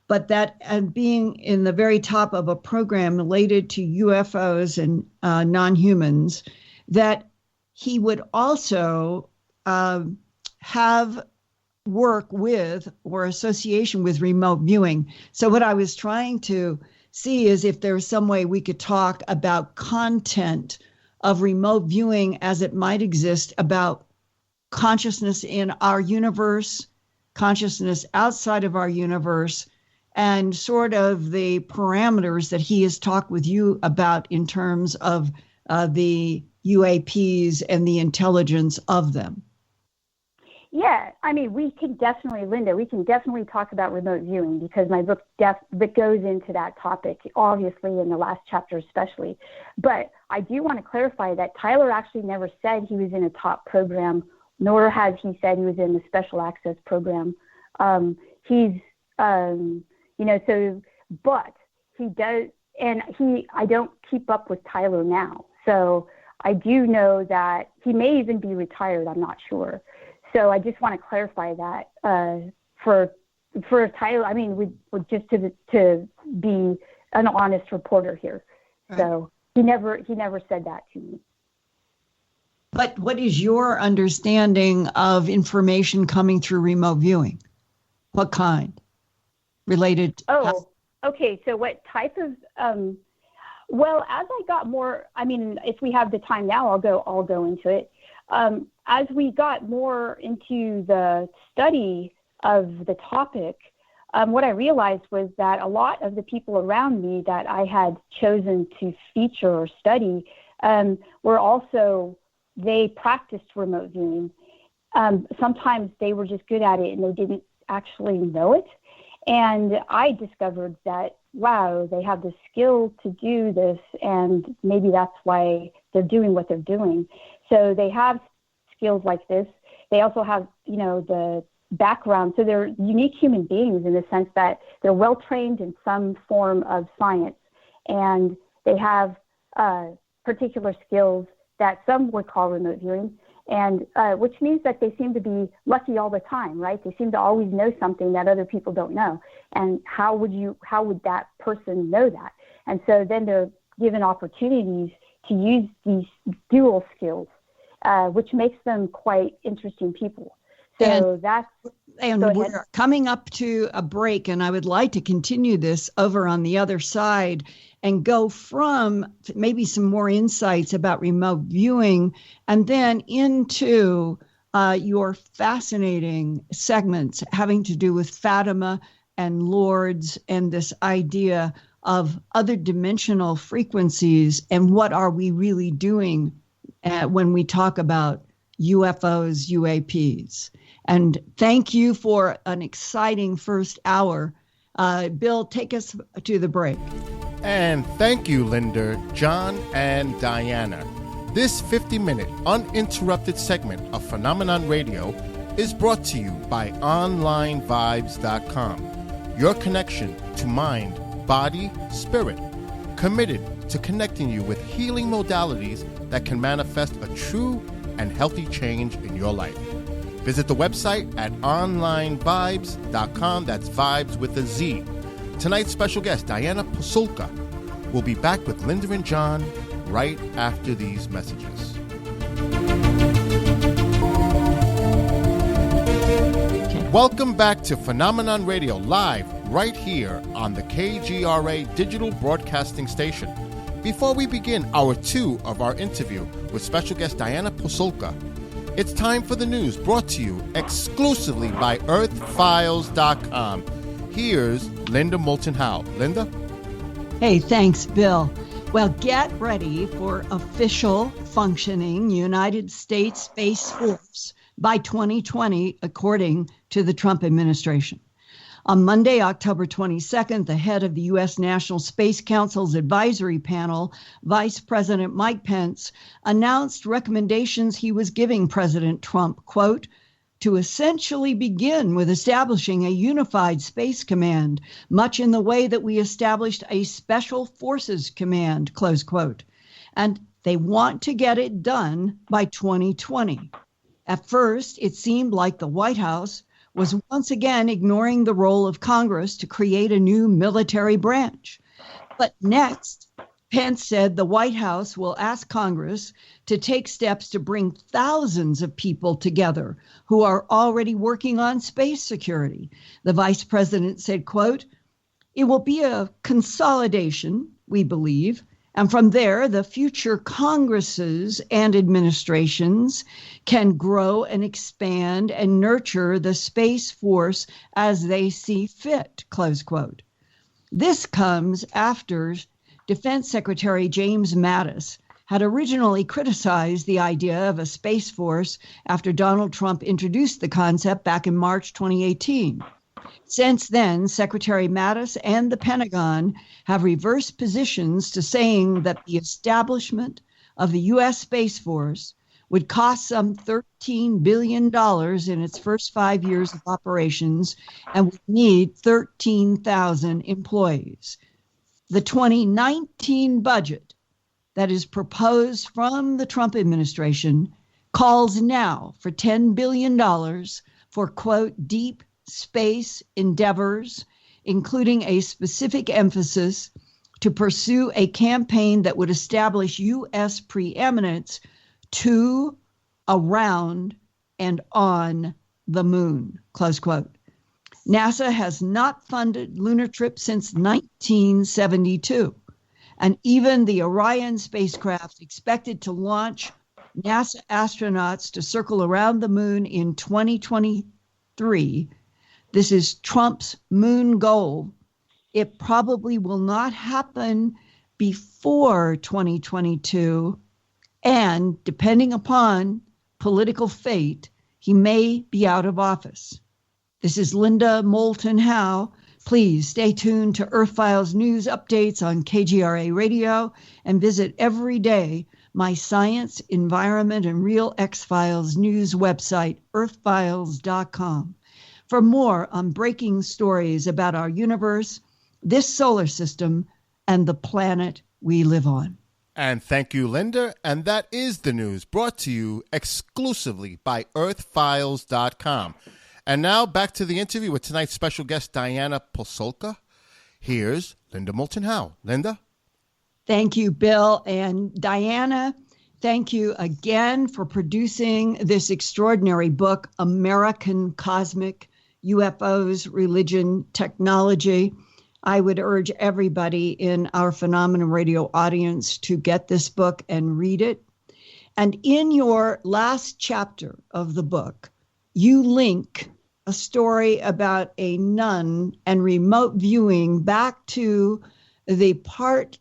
but that being in the very top of a program related to UFOs and non-humans, that he would also have work with or association with remote viewing. So what I was trying to see is if there's some way we could talk about content of remote viewing as it might exist, about consciousness in our universe, consciousness outside of our universe, and sort of the parameters that he has talked with you about in terms of the UAPs and the intelligence of them. Yeah, I mean, Linda, we can definitely talk about remote viewing, because my book goes into that topic, obviously in the last chapter especially. But I do want to clarify that Tyler actually never said he was in a top program, nor has he said he was in the special access program. But he does, and I don't keep up with Tyler now. So I do know that he may even be retired, I'm not sure. So I just want to clarify that for Tyler. I mean, just to be an honest reporter here. Right. So he never said that to me. But what is your understanding of information coming through remote viewing? What kind? related? Okay. So what type of, well, as I got more, I mean, if we have the time now, I'll go into it. As we got more into the study of the topic, what I realized was that a lot of the people around me that I had chosen to feature or study were also, they practiced remote viewing. Sometimes they were just good at it and they didn't actually know it. And I discovered that, wow, they have the skill to do this, and maybe that's why they're doing what they're doing. So they have skills like this. They also have, the background. So they're unique human beings in the sense that they're well trained in some form of science, and they have particular skills that some would call remote viewing, and which means that they seem to be lucky all the time, right? They seem to always know something that other people don't know. And how would that person know that? And so then they're given opportunities to use these dual skills, which makes them quite interesting people. So we're coming up to a break, and I would like to continue this over on the other side and go from maybe some more insights about remote viewing and then into your fascinating segments having to do with Fatima and Lourdes and this idea of other dimensional frequencies and what are we really doing when we talk about UFOs, UAPs. And thank you for an exciting first hour. Bill, take us to the break. And thank you, Linda, John, and Diana. This 50-minute uninterrupted segment of Phenomenon Radio is brought to you by OnlineVibes.com, your connection to mind, body, spirit, committed to connecting you with healing modalities that can manifest a true and healthy change in your life. Visit the website at OnlineVibes.com. That's vibes with a Z. Tonight's special guest, Diana Pusulka, will be back with Linda and John right after these messages. Welcome back to Phenomenon Radio, live right here on the KGRA digital broadcasting station. Before we begin hour 2 of our interview with special guest Diana Pusulka, it's time for the news brought to you exclusively by Earthfiles.com. Here's Linda Moulton Howe. Linda? Hey, thanks, Bill. Well, get ready for official functioning United States Space Force by 2020, according to the Trump administration. On Monday, October 22nd, the head of the U.S. National Space Council's advisory panel, Vice President Mike Pence, announced recommendations he was giving President Trump, quote, to essentially begin with establishing a unified space command, much in the way that we established a special forces command, close quote. And they want to get it done by 2020. At first, it seemed like the White House was once again ignoring the role of Congress to create a new military branch. But next, Pence said the White House will ask Congress to take steps to bring thousands of people together who are already working on space security. The vice president said, quote, it will be a consolidation, we believe, and from there, the future Congresses and administrations can grow and expand and nurture the Space Force as they see fit, close quote. This comes after Defense Secretary James Mattis had originally criticized the idea of a Space Force after Donald Trump introduced the concept back in March 2018. Since then, Secretary Mattis and the Pentagon have reversed positions to saying that the establishment of the U.S. Space Force would cost some $13 billion in its first 5 years of operations and would need 13,000 employees. The 2019 budget that is proposed from the Trump administration calls now for $10 billion for, quote, deep space endeavors, including a specific emphasis to pursue a campaign that would establish U.S. preeminence to, around, and on the moon, close quote. NASA has not funded lunar trips since 1972. And even the Orion spacecraft expected to launch NASA astronauts to circle around the moon in 2023. This is Trump's moon goal. It probably will not happen before 2022. And depending upon political fate, he may be out of office. This is Linda Moulton Howe. Please stay tuned to Earthfiles news updates on KGRA Radio and visit every day my science, environment, and real X-Files news website, earthfiles.com, for more on breaking stories about our universe, this solar system, and the planet we live on. And thank you, Linda. And that is the news brought to you exclusively by Earthfiles.com. And now back to the interview with tonight's special guest, Diana Pusulka. Here's Linda Moulton Howe. Linda? Thank you, Bill. And Diana, thank you again for producing this extraordinary book, American Cosmic UFOs, Religion, Technology. I would urge everybody in our Phenomenon Radio audience to get this book and read it. And in your last chapter of the book, you link a story about a nun and remote viewing back to the part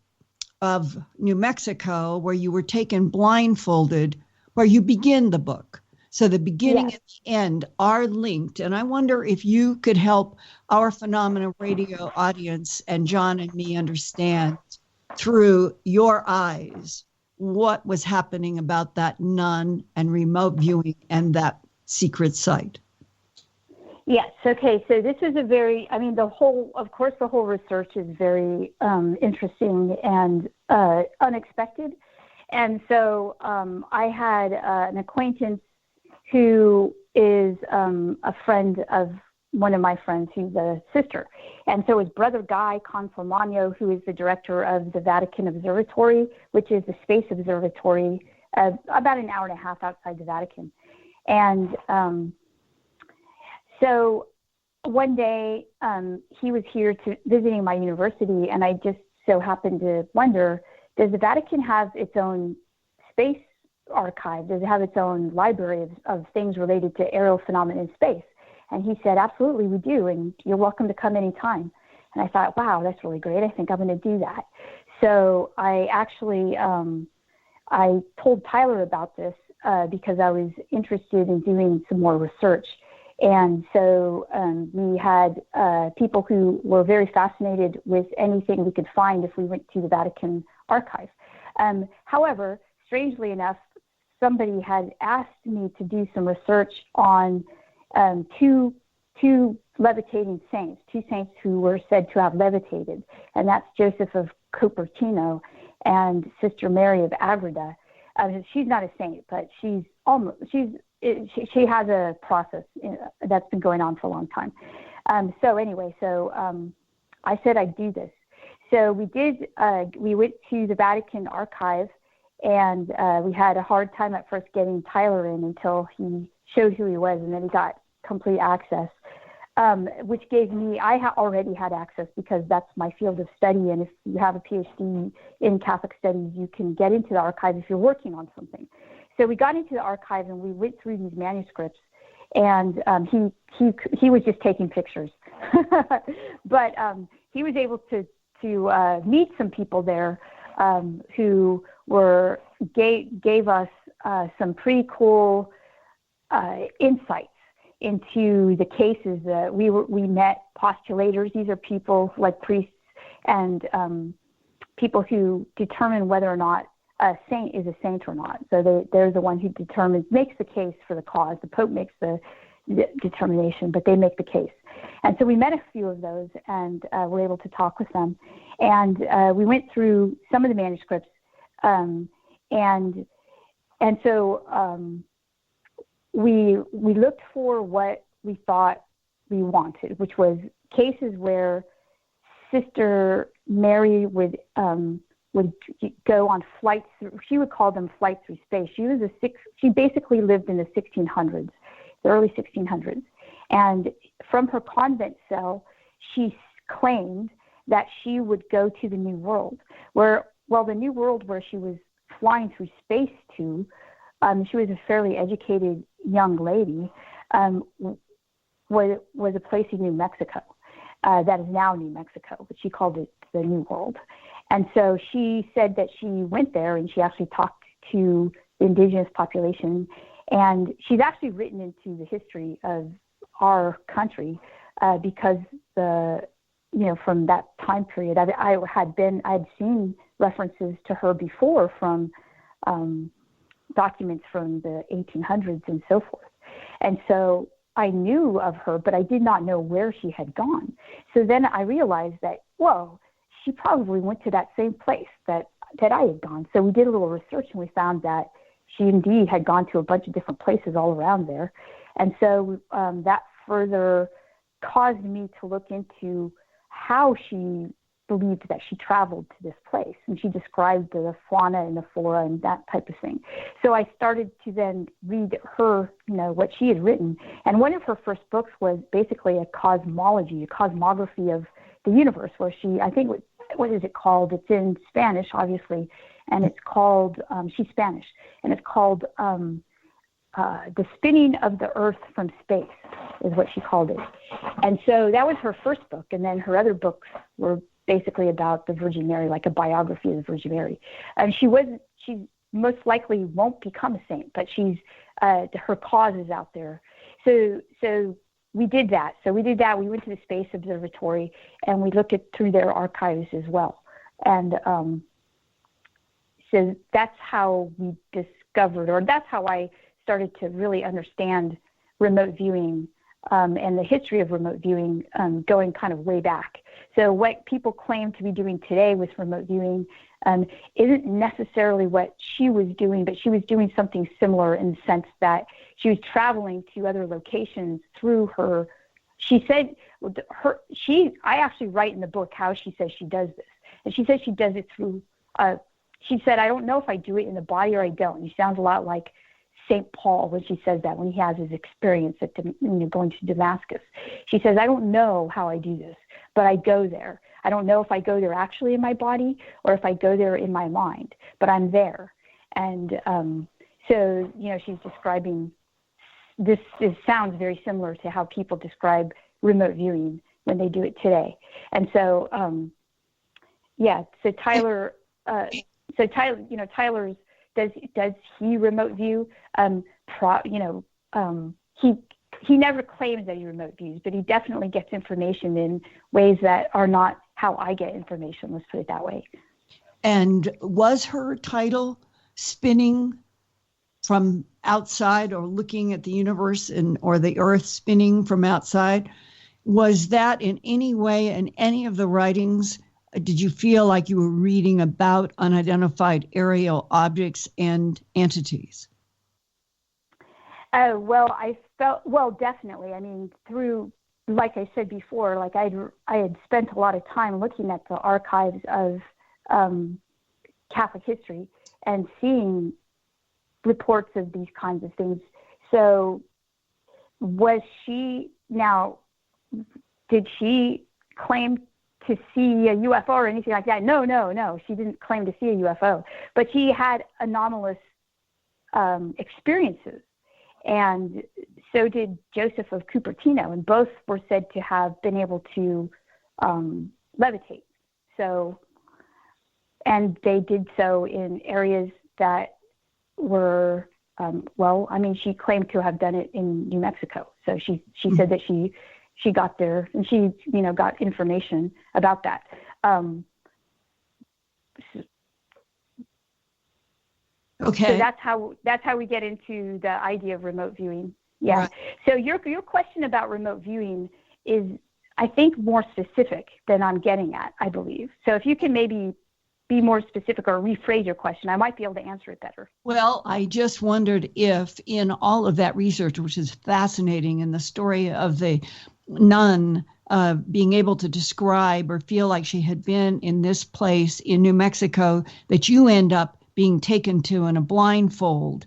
of New Mexico where you were taken blindfolded, where you begin the book. So the beginning and the end are linked. And I wonder if you could help our Phenomenon Radio audience and John and me understand through your eyes what was happening about that nun and remote viewing and that secret site. Yes. Okay. So this is the whole research is very interesting and unexpected. And so I had an acquaintance who is a friend of one of my friends, who's a sister. And so his brother Guy Consolmagno, who is the director of the Vatican Observatory, which is the space observatory about an hour and a half outside the Vatican. And so one day he was here visiting my university, and I just so happened to wonder, does the Vatican have its own space archive? Does it have its own library of things related to aerial phenomena in space? And he said, absolutely, we do, and you're welcome to come anytime. And I thought, wow, that's really great. I think I'm going to do that. So I actually, I told Tyler about this because I was interested in doing some more research. And so we had people who were very fascinated with anything we could find if we went to the Vatican archive. However, strangely enough, somebody had asked me to do some research on two levitating saints, two saints who were said to have levitated, and that's Joseph of Cupertino and Sister Mary of Agreda. She's not a saint, but she has a process that's been going on for a long time. So I said I'd do this. So we did. We went to the Vatican archive, and we had a hard time at first getting Tyler in until he showed who he was, and then he got complete access, which gave me, already had access because that's my field of study. And if you have a PhD in Catholic studies, you can get into the archive if you're working on something. So we got into the archive and we went through these manuscripts, and he was just taking pictures, but he was able to meet some people there who gave us some pretty cool insights into the cases that we met postulators. These are people like priests and people who determine whether or not a saint is a saint or not. So they're the one who makes the case for the cause. The Pope makes the determination, but they make the case. And so we met a few of those and were able to talk with them. And we went through some of the manuscripts, and so we looked for what we thought we wanted, which was cases where Sister Mary would go on flights. She would call them flights through space. She basically lived in the 1600s, the early 1600s, And from her convent cell, she claimed that she would go to the New World, the New World where she was flying through space to, she was a fairly educated young lady, was a place in New Mexico that is now New Mexico, but she called it the New World. And so she said that she went there and she actually talked to the indigenous population. And she's actually written into the history of our country because from that time period, I had seen references to her before from documents from the 1800s and so forth. And so I knew of her, but I did not know where she had gone. So then I realized that, she probably went to that same place that I had gone. So we did a little research and we found that she indeed had gone to a bunch of different places all around there. And so that further caused me to look into how she believed that she traveled to this place. And she described the fauna and the flora and that type of thing. So I started to then read her, what she had written. And one of her first books was basically a cosmography of the universe, where she, I think, what is it called? It's in Spanish, obviously, and it's called, she's Spanish, and it's called The Spinning of the Earth from Space, is what she called it. And so that was her first book, and then her other books were basically about the Virgin Mary, like a biography of the Virgin Mary. And she most likely won't become a saint, but her cause is out there. So we did that. We went to the Space Observatory and we looked through their archives as well. And so that's how we discovered, or that's how I started to really understand remote viewing and the history of remote viewing going kind of way back. So what people claim to be doing today with remote viewing isn't necessarily what she was doing, but she was doing something similar in the sense that she was traveling to other locations through her. She said I actually write in the book how she says she does this. And she says she does it through, she said, I don't know if I do it in the body or I don't. And she sounds a lot like St. Paul when she says that, when he has his experience at going to Damascus. She says, I don't know how I do this, but I go there. I don't know if I go there actually in my body or if I go there in my mind, but I'm there. And so, she's describing this. It sounds very similar to how people describe remote viewing when they do it today. And so, so Tyler, Tyler's, does he remote view? He never claims that he remote views, but he definitely gets information in ways that are not how I get information. Let's put it that way. And was her title spinning from outside, or looking at the universe or the earth spinning from outside? Was that in any way in any of the writings? Did you feel like you were reading about unidentified aerial objects and entities? I felt, definitely. I mean, through, like I said before, like I had spent a lot of time looking at the archives of Catholic history and seeing reports of these kinds of things. So did she claim to see a UFO or anything like that? No. She didn't claim to see a UFO, but she had anomalous experiences. And so did Joseph of Cupertino, and both were said to have been able to levitate. So, and they did so in areas that were, she claimed to have done it in New Mexico. So she said that she got there and she, got information about that. Okay. So that's how we get into the idea of remote viewing. Yeah. Right. So your question about remote viewing is, I think, more specific than I'm getting at, I believe. So if you can maybe be more specific or rephrase your question, I might be able to answer it better. Well, I just wondered if in all of that research, which is fascinating, and the story of the nun being able to describe or feel like she had been in this place in New Mexico that you end up being taken to in a blindfold.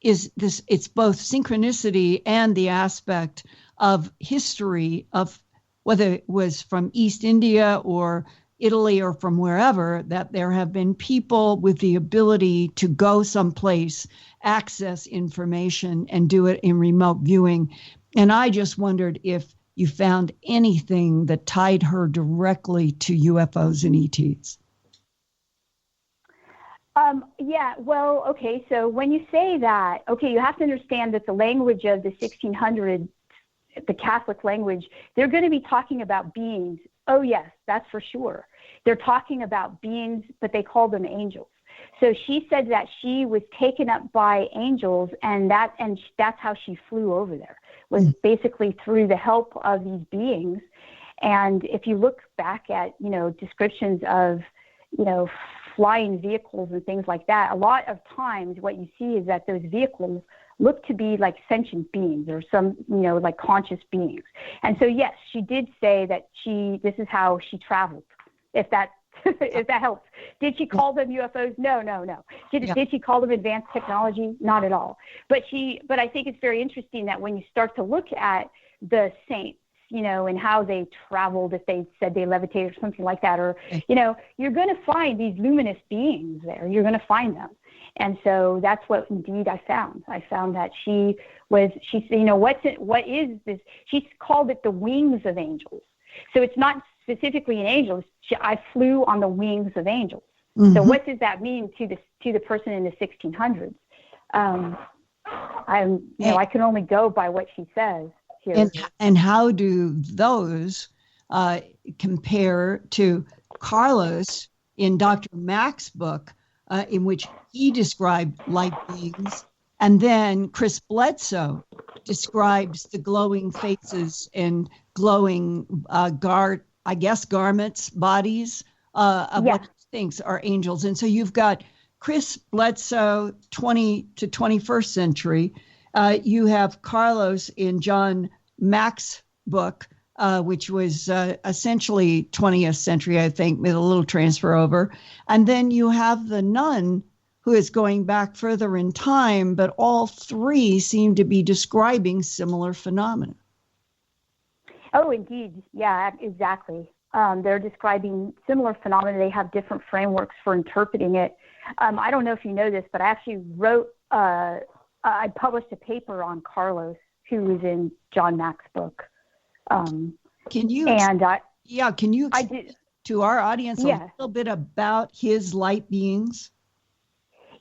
is this, it's both synchronicity and the aspect of history of whether it was from East India or Italy or from wherever, that there have been people with the ability to go someplace, access information, and do it in remote viewing. And I just wondered if you found anything that tied her directly to UFOs and ETs. Yeah, well, okay, so when you say that, okay, you have to understand that the language of the 1600s, the Catholic language, they're going to be talking about beings. Oh, yes, that's for sure. They're talking about beings, but they call them angels. So she said that she was taken up by angels, and that's how she flew over there, was basically through the help of these beings. And if you look back at, descriptions of, flying vehicles and things like that, a lot of times what you see is that those vehicles look to be like sentient beings or some, like conscious beings. And so, yes, she did say that this is how she traveled, if that if that helps. Did she call them UFOs? No. Did she call them advanced technology? Not at all. But I think it's very interesting that when you start to look at the saints, and how they traveled, if they said they levitated or something like that, or, you're going to find these luminous beings there. You're going to find them. And so that's what indeed I found. I found that she said, what is this? She called it the wings of angels. So it's not specifically an angel. I flew on the wings of angels. Mm-hmm. So what does that mean to the person in the 1600s? I can only go by what she says here. And how do those compare to Carlos in Dr. Mack's book, in which he described light beings, and then Chris Bledsoe describes the glowing faces and glowing garments, bodies of what he thinks are angels. And so you've got Chris Bledsoe, 20 to 21st century. You have Carlos in John Mack's book, which was essentially 20th century, I think, with a little transfer over. And then you have the nun, who is going back further in time, but all three seem to be describing similar phenomena. Oh, indeed. Yeah, exactly. They're describing similar phenomena. They have different frameworks for interpreting it. I don't know if you know this, but I actually I published a paper on Carlos, who was in John Mack's book. Can you explain to our audience a little bit about his light beings?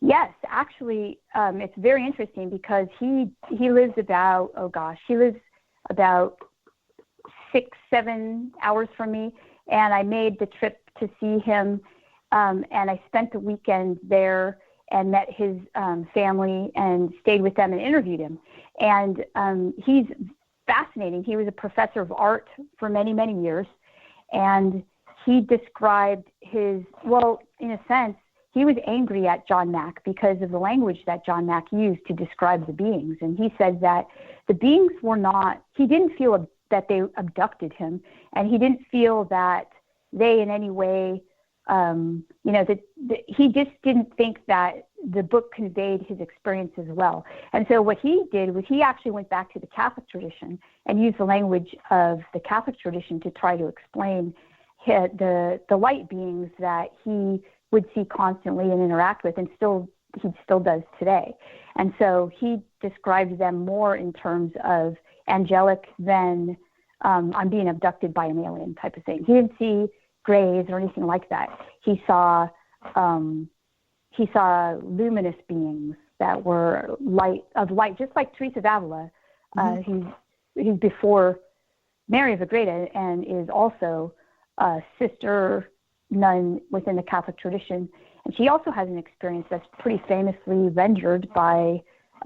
Yes, actually, it's very interesting because he lives about 6-7 hours from me, and I made the trip to see him, and I spent the weekend there and met his family and stayed with them and interviewed him. And he's fascinating. He was a professor of art for many, many years, and he described in a sense, he was angry at John Mack because of the language that John Mack used to describe the beings. And he said that the beings he didn't feel that they abducted him, and he didn't feel that they in any way, he just didn't think that the book conveyed his experience as well. And so what he did was he actually went back to the Catholic tradition and used the language of the Catholic tradition to try to explain the light beings that he would see constantly and interact with, and he still does today. And so he described them more in terms of angelic than I'm being abducted by an alien type of thing. He didn't see grays or anything like that. He saw luminous beings that were light, just like Teresa of Avila, who's before Mary of Agreda and is also a sister nun within the Catholic tradition. And she also has an experience that's pretty famously rendered by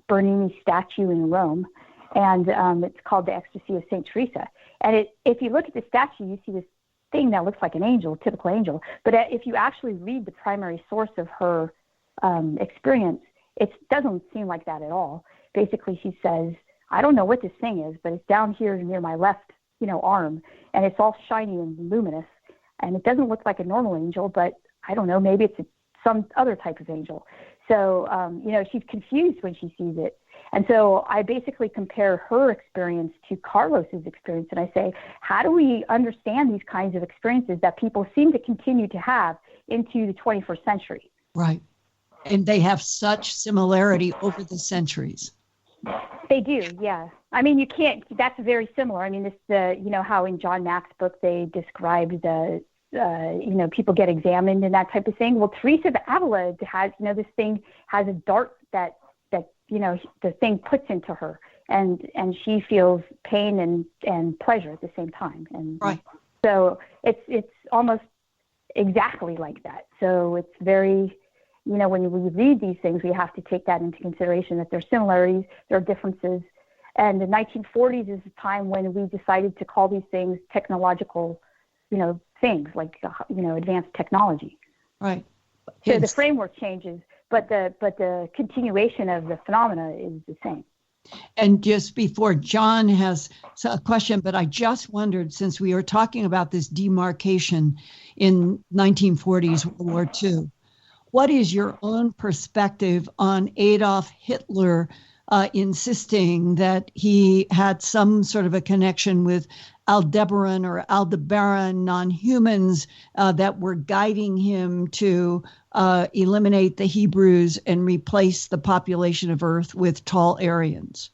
Bernini's statue in Rome. And it's called the Ecstasy of St. Teresa. And if you look at the statue, you see this thing that looks like an angel, typical angel. But if you actually read the primary source of her experience, it doesn't seem like that at all. Basically, she says, I don't know what this thing is, but it's down here near my left, arm, and it's all shiny and luminous. And it doesn't look like a normal angel, but I don't know, maybe it's some other type of angel. So, she's confused when she sees it. And so I basically compare her experience to Carlos's experience. And I say, how do we understand these kinds of experiences that people seem to continue to have into the 21st century? Right. And they have such similarity over the centuries. They do, yeah. I mean, you can't, that's very similar. I mean, how in John Mack's book they described people get examined and that type of thing. Well, Teresa of Avila has, this thing has a dart that the thing puts into her, and she feels pain and pleasure at the same time. And right. So it's almost exactly like that. So it's very, when we read these things, we have to take that into consideration, that there are similarities, there are differences. And the 1940s is the time when we decided to call these things technological, things like, advanced technology. Right. So the framework changes, but the continuation of the phenomena is the same. And just before John has a question, but I just wondered, since we were talking about this demarcation in 1940s World War II, what is your own perspective on Adolf Hitler insisting that he had some sort of a connection with Aldebaran or Aldebaran non-humans that were guiding him to eliminate the Hebrews and replace the population of Earth with tall Aryans?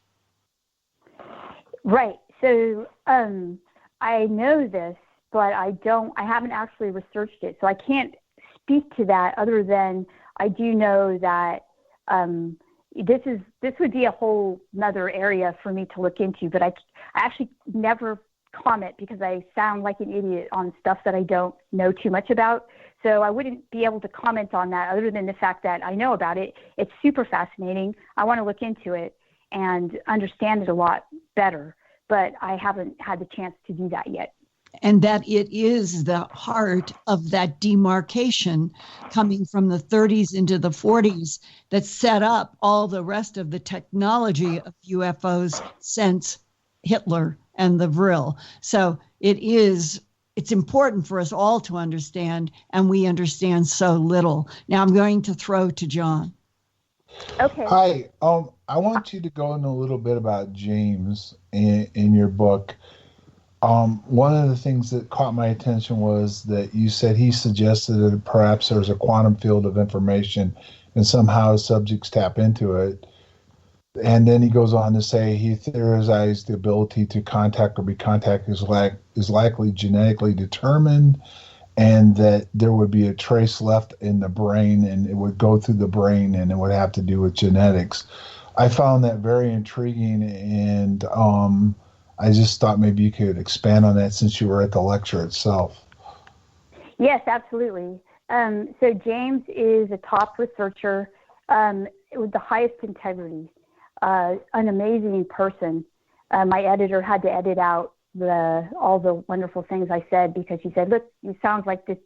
Right. So I know this, but I haven't actually researched it. So I can't speak to that other than I do know that this would be a whole nother area for me to look into, but I actually never comment because I sound like an idiot on stuff that I don't know too much about. So I wouldn't be able to comment on that other than the fact that I know about it. It's super fascinating. I want to look into it and understand it a lot better, but I haven't had the chance to do that yet. And that it is the heart of that demarcation coming from the 30s into the 40s that set up all the rest of the technology of UFOs since Hitler and the Vril. So it's important for us all to understand, and we understand so little. Now I'm going to throw to John. Okay. Hi. I want you to go in a little bit about James in your book. One of the things that caught my attention was that you said he suggested that perhaps there's a quantum field of information and somehow subjects tap into it. And then he goes on to say he theorized the ability to contact or be contacted is likely genetically determined, and that there would be a trace left in the brain and it would go through the brain and it would have to do with genetics. I found that very intriguing, and I just thought maybe you could expand on that since you were at the lecture itself. Yes, absolutely. So James is a top researcher with the highest integrity, an amazing person. My editor had to edit out all the wonderful things I said because she said, "Look, you sound like this.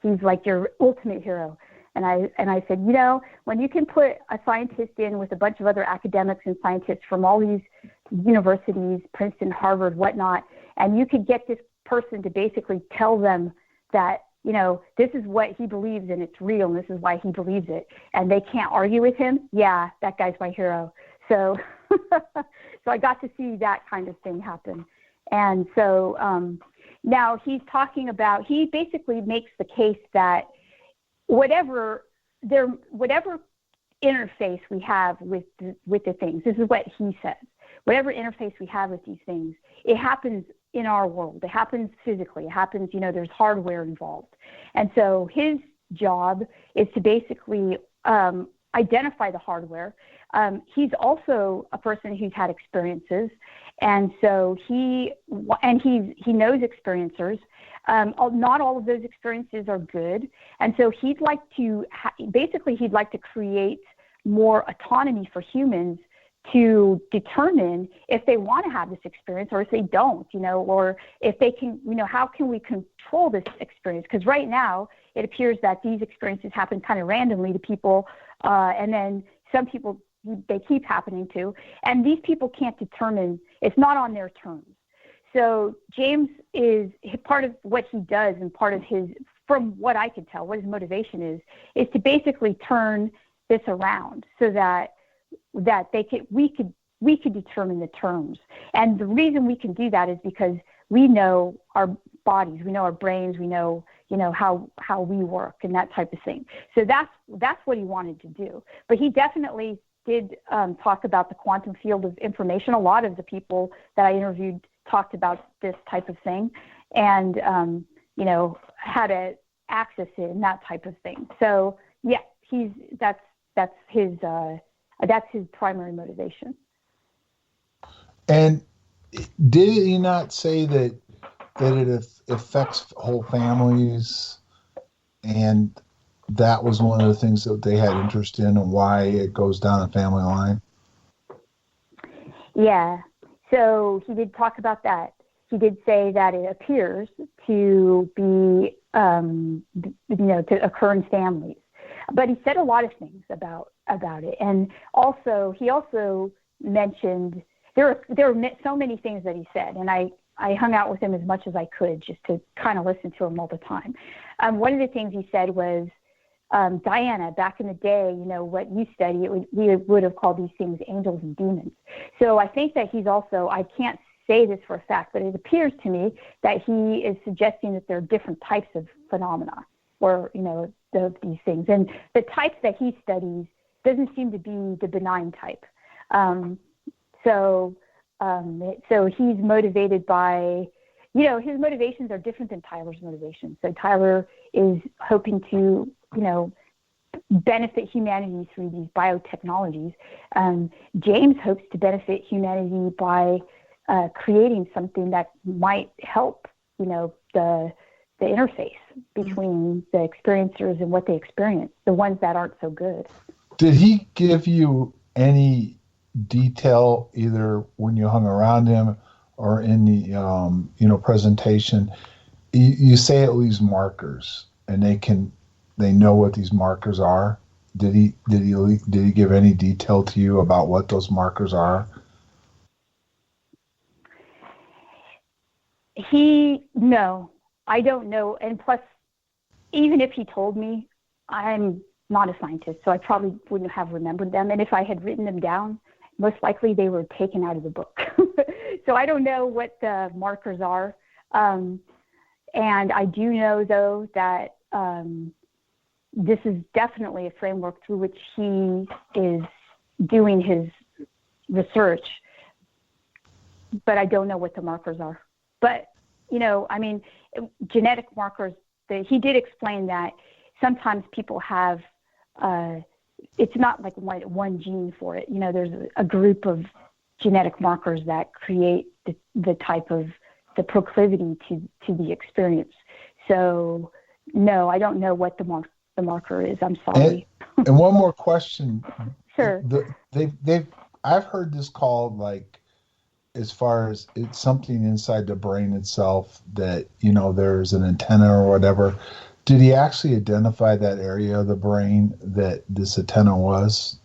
He's like your ultimate hero." And I said, when you can put a scientist in with a bunch of other academics and scientists from all these universities, Princeton, Harvard, whatnot, and you could get this person to basically tell them that, this is what he believes and it's real and this is why he believes it, and they can't argue with him, yeah, that guy's my hero. So so I got to see that kind of thing happen. And so now he basically makes the case that whatever interface we have with the things, this is what he says, whatever interface we have with these things, it happens in our world. It happens physically. It happens, there's hardware involved. And so his job is to basically identify the hardware. He's also a person who's had experiences, and so he knows experiencers. Not all of those experiences are good, and so he'd like to create more autonomy for humans to determine if they want to have this experience or if they don't, or if they can, how can we control this experience? Because right now it appears that these experiences happen kind of randomly to people, and then some people they keep happening to, and these people can't determine, it's not on their terms. So James is part of what he does, and part of his, from what I could tell, what his motivation is to basically turn this around so that we could determine the terms. And the reason we can do that is because we know our bodies, we know our brains, we know how we work and that type of thing. So that's what he wanted to do. But he definitely did talk about the quantum field of information. A lot of the people that I interviewed talked about this type of thing, and how to access it and that type of thing. So yeah, that's his primary motivation. And did he not say that it affects whole families, and that was one of the things that they had interest in, and why it goes down a family line? Yeah, so he did talk about that. He did say that it appears to be, to occur in families. But he said a lot of things about it. And also, he also mentioned, there were so many things that he said, and I hung out with him as much as I could just to kind of listen to him all the time. One of the things he said was, Diana, back in the day, what you study, we would have called these things angels and demons. So I think that he's also, I can't say this for a fact, but it appears to me that he is suggesting that there are different types of phenomena, or, these things. And the types that he studies doesn't seem to be the benign type. So he's motivated by, his motivations are different than Tyler's motivations. So Tyler is hoping to, benefit humanity through these biotechnologies. James hopes to benefit humanity by creating something that might help, the interface between the experiencers and what they experience, the ones that aren't so good. Did he give you any detail, either when you hung around him or in the presentation? You say it leaves markers, and they know what these markers are. Did he give any detail to you about what those markers are? No, I don't know. And plus, even if he told me, I'm not a scientist, so I probably wouldn't have remembered them. And if I had written them down, most likely they were taken out of the book. So I don't know what the markers are. And I do know, though, that this is definitely a framework through which he is doing his research. But I don't know what the markers are. But, genetic markers, he did explain that sometimes people have, it's not like one gene for it. There's a group of genetic markers that create the type of the proclivity to the experience. So, no, I don't know what the marker is. I'm sorry. And one more question. Sure. I've heard this called, like, as far as it's something inside the brain itself that, there's an antenna or whatever. Did he actually identify that area of the brain that this antenna was?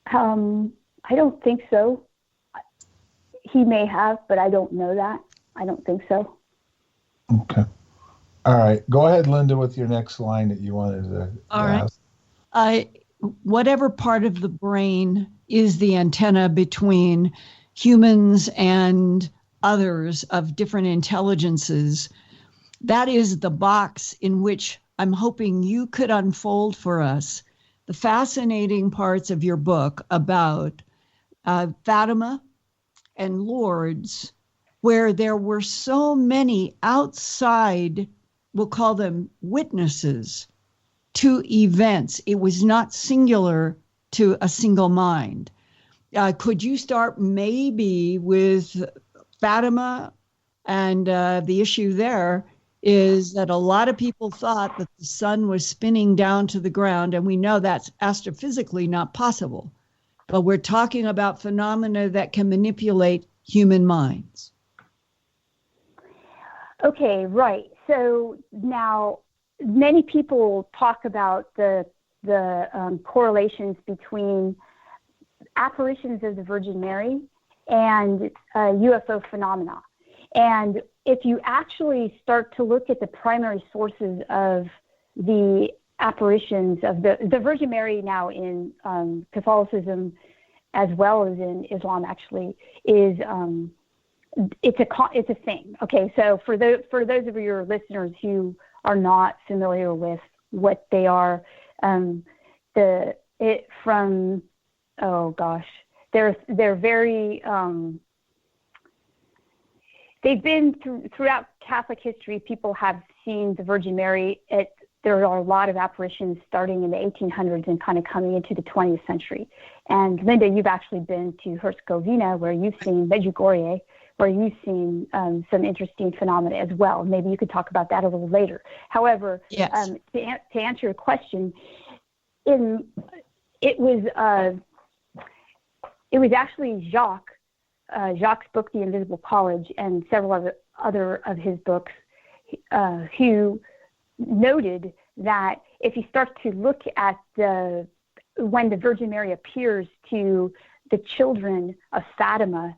I don't think so. He may have, but I don't know that. I don't think so. Okay. All right. Go ahead, Linda, with your next line that you wanted to ask. All right. Whatever part of the brain is the antenna between humans and others of different intelligences, that is the box in which I'm hoping you could unfold for us the fascinating parts of your book about Fatima and Lourdes, where there were so many outside, we'll call them witnesses, to events. It was not singular to a single mind. Could you start maybe with Fatima? And the issue there is that a lot of people thought that the sun was spinning down to the ground, and we know that's astrophysically not possible. But we're talking about phenomena that can manipulate human minds. Okay, right. So now many people talk about the correlations between apparitions of the Virgin Mary and UFO phenomena. And if you actually start to look at the primary sources of the apparitions of the Virgin Mary now in Catholicism as well as in Islam, actually, is it's a thing. Okay, so for those of your listeners who are not familiar with what they are, they're very they've been throughout Catholic history. People have seen the Virgin Mary. There are a lot of apparitions starting in the 1800s and kind of coming into the 20th century. And Linda, you've actually been to Herzegovina, where you've seen Medjugorje, where you've seen some interesting phenomena as well. Maybe you could talk about that a little later. However, yes. To answer your question, it was actually Jacques' book, The Invisible College, and several other of his books, who noted that if you start to look at when the Virgin Mary appears to the children of Fatima,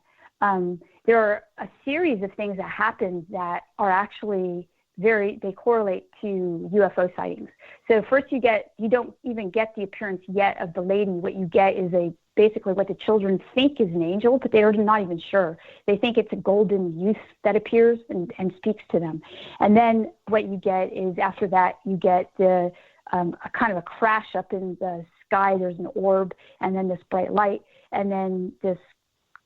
there are a series of things that happen that are actually they correlate to UFO sightings. So first you don't even get the appearance yet of the lady. What you get is basically what the children think is an angel, but they're not even sure. They think it's a golden youth that appears and speaks to them. And then what you get is, after that, you get a kind of a crash up in the sky. There's an orb and then this bright light. And then this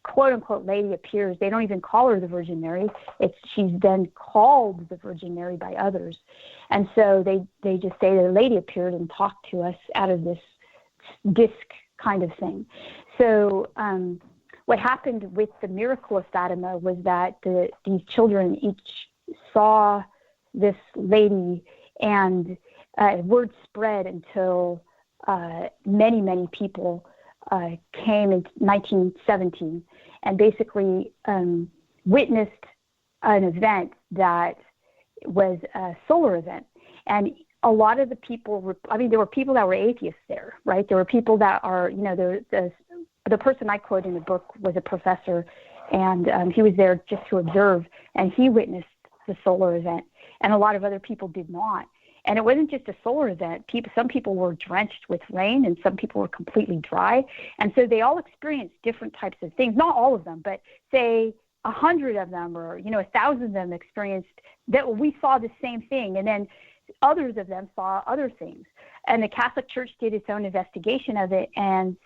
quote-unquote lady appears. They don't even call her the Virgin Mary. She's then called the Virgin Mary by others. And so they just say the lady appeared and talked to us out of this disc kind of thing. So what happened with the miracle of Fatima was that these children each saw this lady, and word spread until many, many people came in 1917 and basically witnessed an event that was a solar event. And a lot of the people, there were people that were atheists there, right? There were people that are, the person I quote in the book was a professor, and he was there just to observe, and he witnessed the solar event, and a lot of other people did not. And it wasn't just a solar event. Some people were drenched with rain, and some people were completely dry. And so they all experienced different types of things. Not all of them, but say 100 of them, or 1,000 of them experienced that we saw the same thing. And then others of them saw other things. And the Catholic Church did its own investigation of it and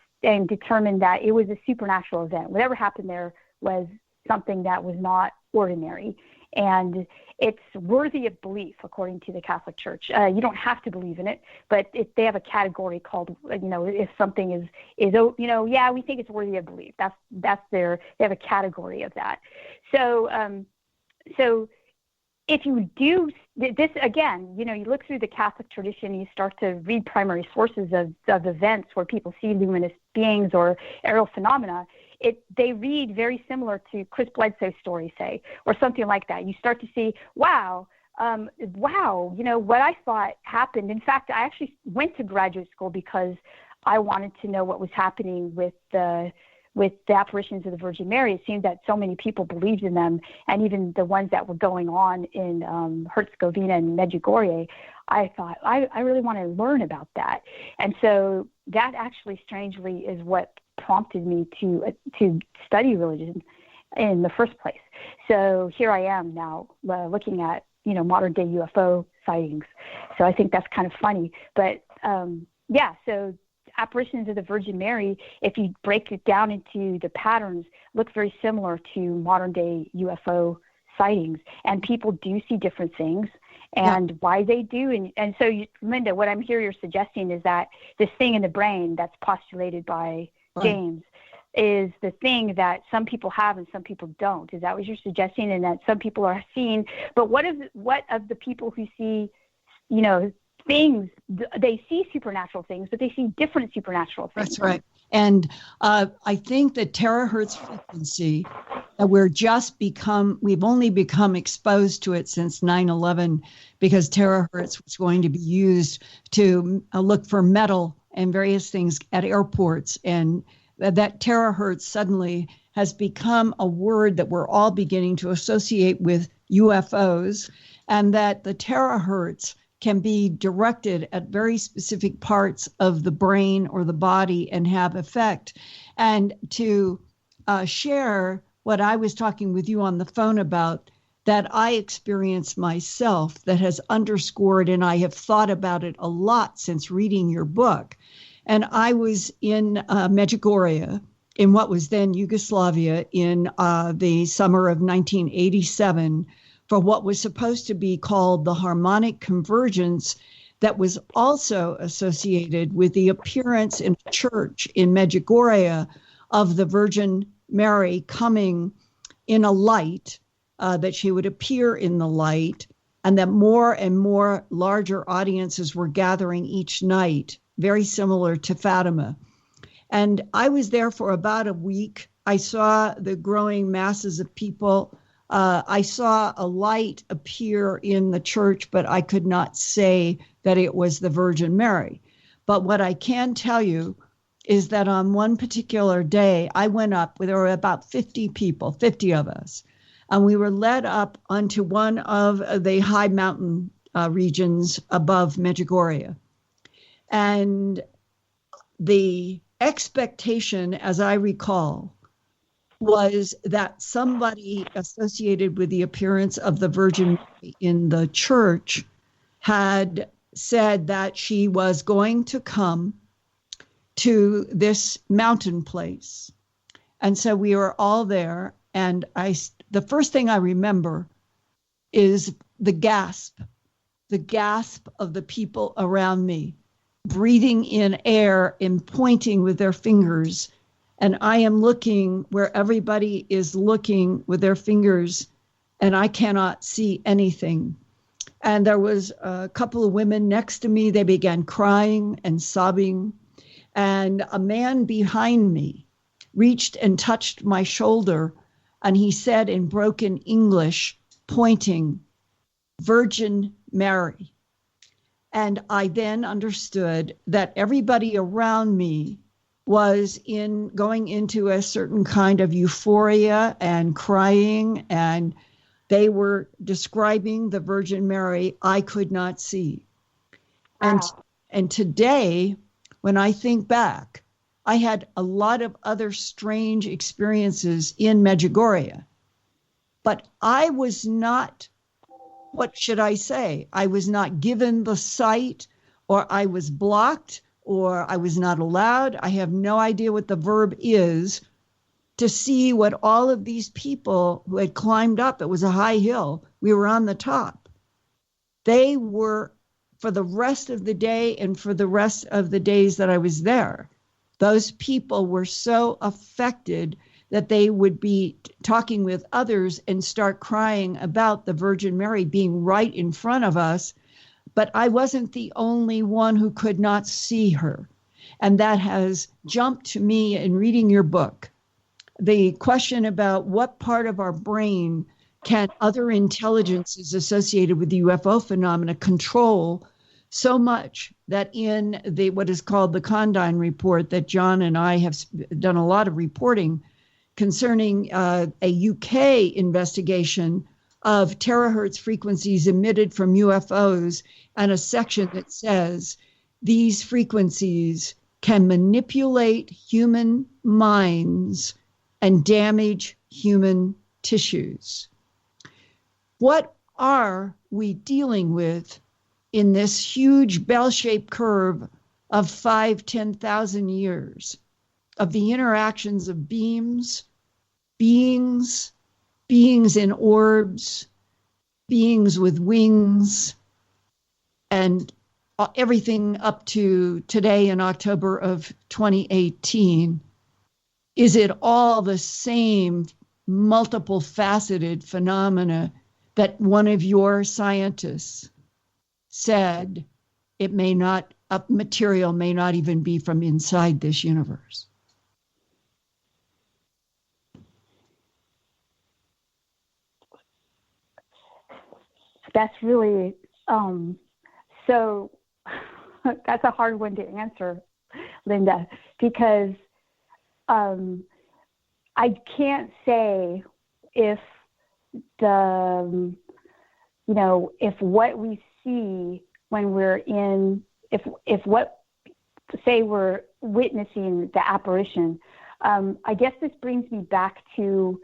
determined that it was a supernatural event. Whatever happened there was something that was not ordinary. And it's worthy of belief, according to the Catholic Church. You don't have to believe in it, but they have a category called, if something is, we think it's worthy of belief. They have a category of that. So if you do this again, you look through the Catholic tradition, you start to read primary sources of events where people see luminous beings or aerial phenomena. They read very similar to Chris Bledsoe's story, say, or something like that. You start to see, wow, what I thought happened. In fact, I actually went to graduate school because I wanted to know what was happening with the apparitions of the Virgin Mary. It seemed that so many people believed in them, and even the ones that were going on in Herzegovina and Medjugorje, I thought, I really want to learn about that. And so that actually, strangely, is what prompted me to study religion in the first place. So here I am now looking at, modern day UFO sightings. So I think that's kind of funny. But so apparitions of the Virgin Mary, if you break it down into the patterns, look very similar to modern day UFO sightings. And people do see different things and why they do. And so, Linda, what I'm hearing you're suggesting is that this thing in the brain that's postulated by James is the thing that some people have and some people don't. Is that what you're suggesting? And that some people are seeing, but what of the people who see, things, they see supernatural things, but they see different supernatural things. That's right. And I think that terahertz frequency, we've only become exposed to it since 9/11, because terahertz was going to be used to look for metal and various things at airports. And that terahertz suddenly has become a word that we're all beginning to associate with UFOs, and that the terahertz can be directed at very specific parts of the brain or the body and have effect. And to share what I was talking with you on the phone about, that I experienced myself, that has underscored, and I have thought about it a lot since reading your book. And I was in Medjugorje, in what was then Yugoslavia, in the summer of 1987, for what was supposed to be called the harmonic convergence that was also associated with the appearance in a church in Medjugorje of the Virgin Mary coming in a light, that she would appear in the light, and that more and more larger audiences were gathering each night, very similar to Fatima. And I was there for about a week. I saw the growing masses of people. I saw a light appear in the church, but I could not say that it was the Virgin Mary. But what I can tell you is that on one particular day, I went up, there were about 50 people, 50 of us, and we were led up onto one of the high mountain regions above Medjugorje. And the expectation, as I recall, was that somebody associated with the appearance of the Virgin Mary in the church had said that she was going to come to this mountain place. And so we were all there. And the first thing I remember is the gasp of the people around me, breathing in air and pointing with their fingers. And I am looking where everybody is looking with their fingers, and I cannot see anything. And there was a couple of women next to me. They began crying and sobbing. And a man behind me reached and touched my shoulder, and he said in broken English, pointing, "Virgin Mary." And I then understood that everybody around me was going into a certain kind of euphoria and crying, and they were describing the Virgin Mary I could not see. Wow. And today, when I think back, I had a lot of other strange experiences in Medjugorje, but I was not, what should I say? I was not given the sight, or I was blocked, or I was not allowed. I have no idea what the verb is, to see what all of these people who had climbed up. It was a high hill. We were on the top. They were, for the rest of the day and for the rest of the days that I was there, those people were so affected that they would be talking with others and start crying about the Virgin Mary being right in front of us. But I wasn't the only one who could not see her. And that has jumped to me in reading your book. The question about what part of our brain can other intelligences associated with the UFO phenomena control so much that in the what is called the Condine report that John and I have done a lot of reporting concerning a UK investigation of terahertz frequencies emitted from UFOs, and a section that says these frequencies can manipulate human minds and damage human tissues. What are we dealing with in this huge bell-shaped curve of 10,000 years of the interactions of beings in orbs, beings with wings, and everything up to today in October of 2018? Is it all the same multiple faceted phenomena that one of your scientists said it may not, material may not even be from inside this universe? That's really, so that's a hard one to answer, Linda, because I can't say if the, if what we see when we're in, if what, say we're witnessing the apparition, I guess this brings me back to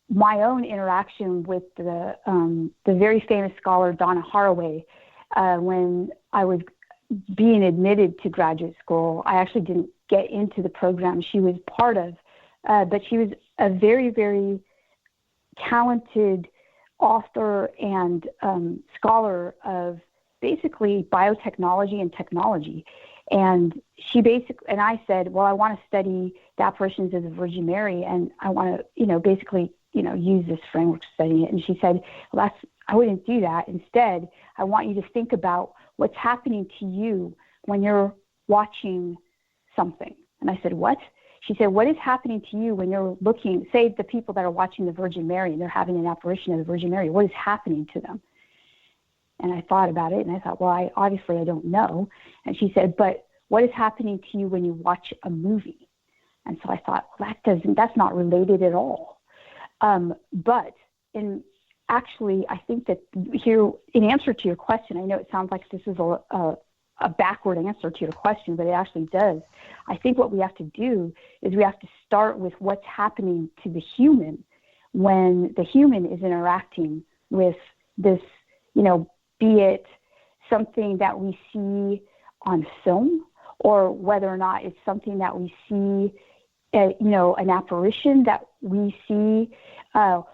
my own interaction with the very famous scholar Donna Haraway. When I was being admitted to graduate school, I actually didn't get into the program she was part of, but she was a very, very talented author and scholar of basically biotechnology and technology. And and I said, well, I want to study the apparitions of the Virgin Mary, and I want to, basically, use this framework to study it. And she said, well, I wouldn't do that. Instead, I want you to think about what's happening to you when you're watching something. And I said, what? She said, what is happening to you when you're looking, say the people that are watching the Virgin Mary and they're having an apparition of the Virgin Mary, what is happening to them? And I thought about it, and I thought, well, I don't know. And she said, but what is happening to you when you watch a movie? And so I thought, well, that's not related at all. But actually, I think that here, in answer to your question, I know it sounds like this is a backward answer to your question, but it actually does. I think what we have to do is we have to start with what's happening to the human when the human is interacting with this, be it something that we see on film, or whether or not it's something that we see, an apparition that we see,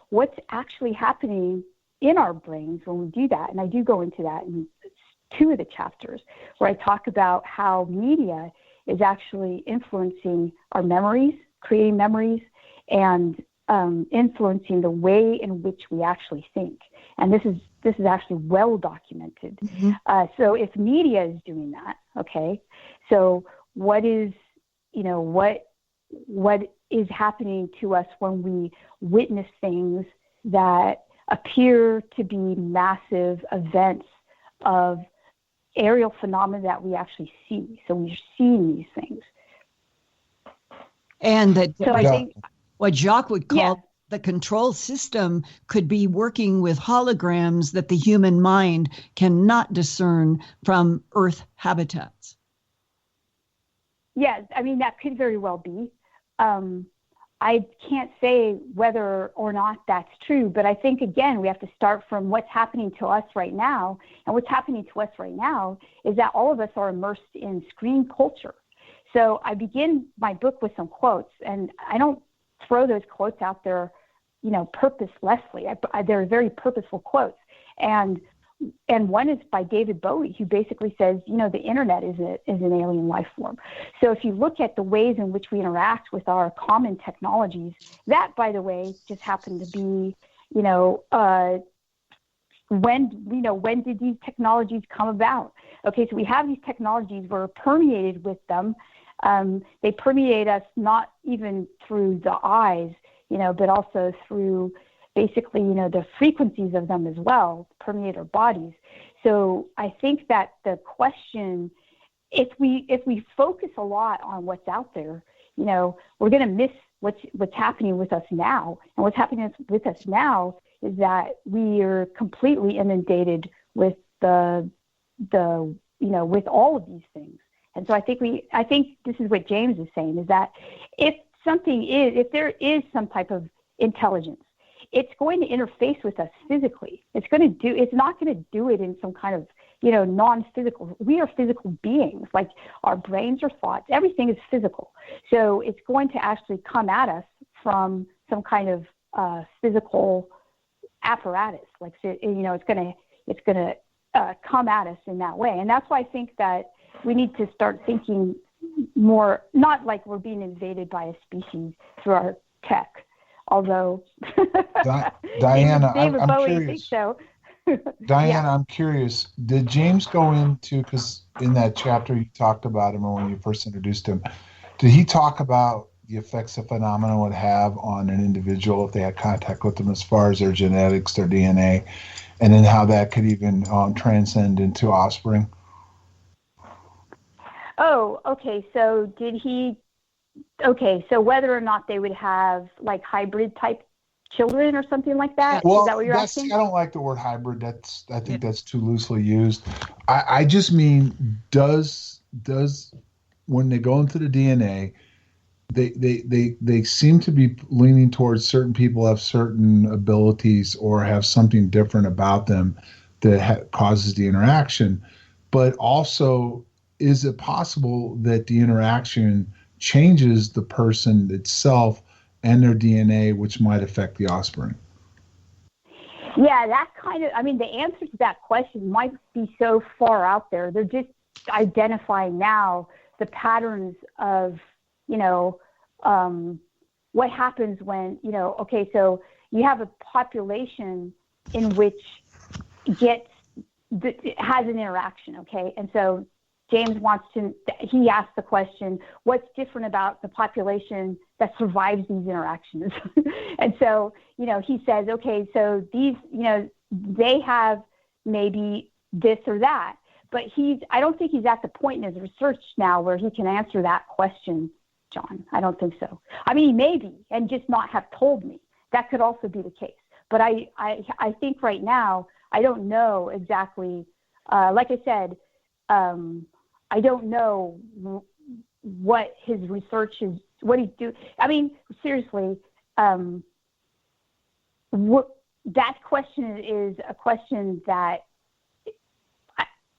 what's actually happening in our brains when we do that. And I do go into that in 2 of the chapters, where I talk about how media is actually influencing our memories, creating memories, and influencing the way in which we actually think. And this is actually well documented. Mm-hmm. So if media is doing that, okay, so what is happening to us when we witness things that appear to be massive events of aerial phenomena that we actually see? So we're seeing these things. And that, so I think what Jacques would call the control system could be working with holograms that the human mind cannot discern from Earth habitats. Yes, I mean, that could very well be. I can't say whether or not that's true, but I think, again, we have to start from what's happening to us right now. And what's happening to us right now is that all of us are immersed in screen culture. So I begin my book with some quotes, and I don't throw those quotes out there, purposelessly. They're very purposeful quotes. And one is by David Bowie, who basically says, the internet is an alien life form. So if you look at the ways in which we interact with our common technologies, that, by the way, just happened to be, when did these technologies come about? Okay, so we have these technologies, we're permeated with them. They permeate us not even through the eyes, but also through basically, the frequencies of them as well, permeate our bodies. So I think that the question, if we focus a lot on what's out there, we're going to miss what's happening with us now. And what's happening with us now is that we are completely inundated with with all of these things. And so I think this is what James is saying, is that if there is some type of intelligence, it's going to interface with us physically. It's not going to do it in some kind of, non-physical. We are physical beings, like our brains are thoughts. Everything is physical. So it's going to actually come at us from some kind of physical apparatus. Like, it's going to come at us in that way. And that's why I think that we need to start thinking more, not like we're being invaded by a species through our tech. Although Diana, David I'm Bowie curious. thinks so. Diana, I'm curious. Did James go into, because in that chapter you talked about him, or when you first introduced him, did he talk about the effects a phenomenon would have on an individual if they had contact with them, as far as their genetics, their DNA, and then how that could even transcend into offspring? Oh, okay. So so whether or not they would have like hybrid type children or something like that? Well, is that what you're asking? I don't like the word hybrid. I think that's too loosely used. I just mean, does when they go into the DNA, they seem to be leaning towards certain people have certain abilities or have something different about them that causes the interaction. But also, is it possible that the interaction changes the person itself and their DNA, which might affect the offspring? Yeah, that kind of, the answer to that question might be so far out there. They're just identifying now the patterns of, what happens when, okay, so you have a population in which has an interaction, okay? And so James he asked the question, what's different about the population that survives these interactions? And so, he says, okay, so these, they have maybe this or that, but I don't think he's at the point in his research now where he can answer that question, John. I don't think so. He may be, and just not have told me. That could also be the case. But I think right now, I don't know exactly, like I said, I don't know what his research is, what he's doing. Seriously, that question is a question that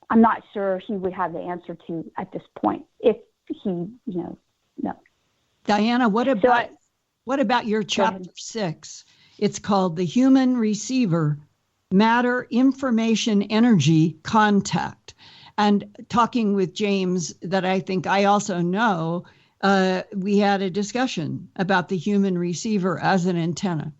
I'm not sure he would have the answer to at this point. If he, no. Diana, what about your chapter 6? It's called The Human Receiver, Matter, Information, Energy, Contact. And talking with James, that I think I also know, we had a discussion about the human receiver as an antenna.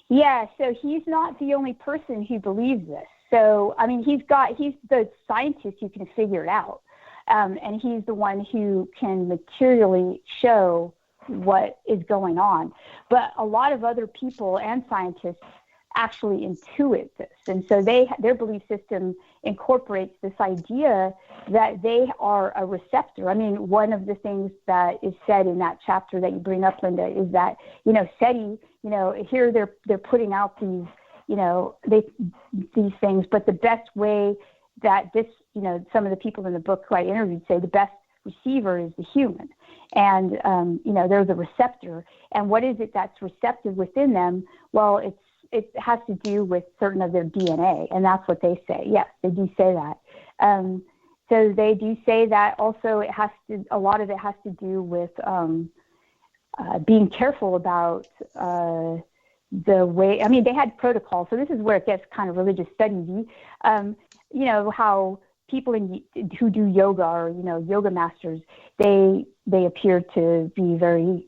Yeah, so he's not the only person who believes this. So, he's the scientist who can figure it out. And he's the one who can materially show what is going on. But a lot of other people and scientists actually intuit this. And so their belief system incorporates this idea that they are a receptor. One of the things that is said in that chapter that you bring up, Linda, is that, SETI, here they're putting out these, these things, but the best way that this, some of the people in the book who I interviewed say the best receiver is the human. And, they're the receptor. And what is it that's receptive within them? Well, it has to do with certain of their DNA, and that's what they say. Yes, they do say that. So they do say that also a lot of it has to do with being careful about the way, they had protocols. So this is where it gets kind of religious study-y. How people who do yoga or, yoga masters, they appear to be very,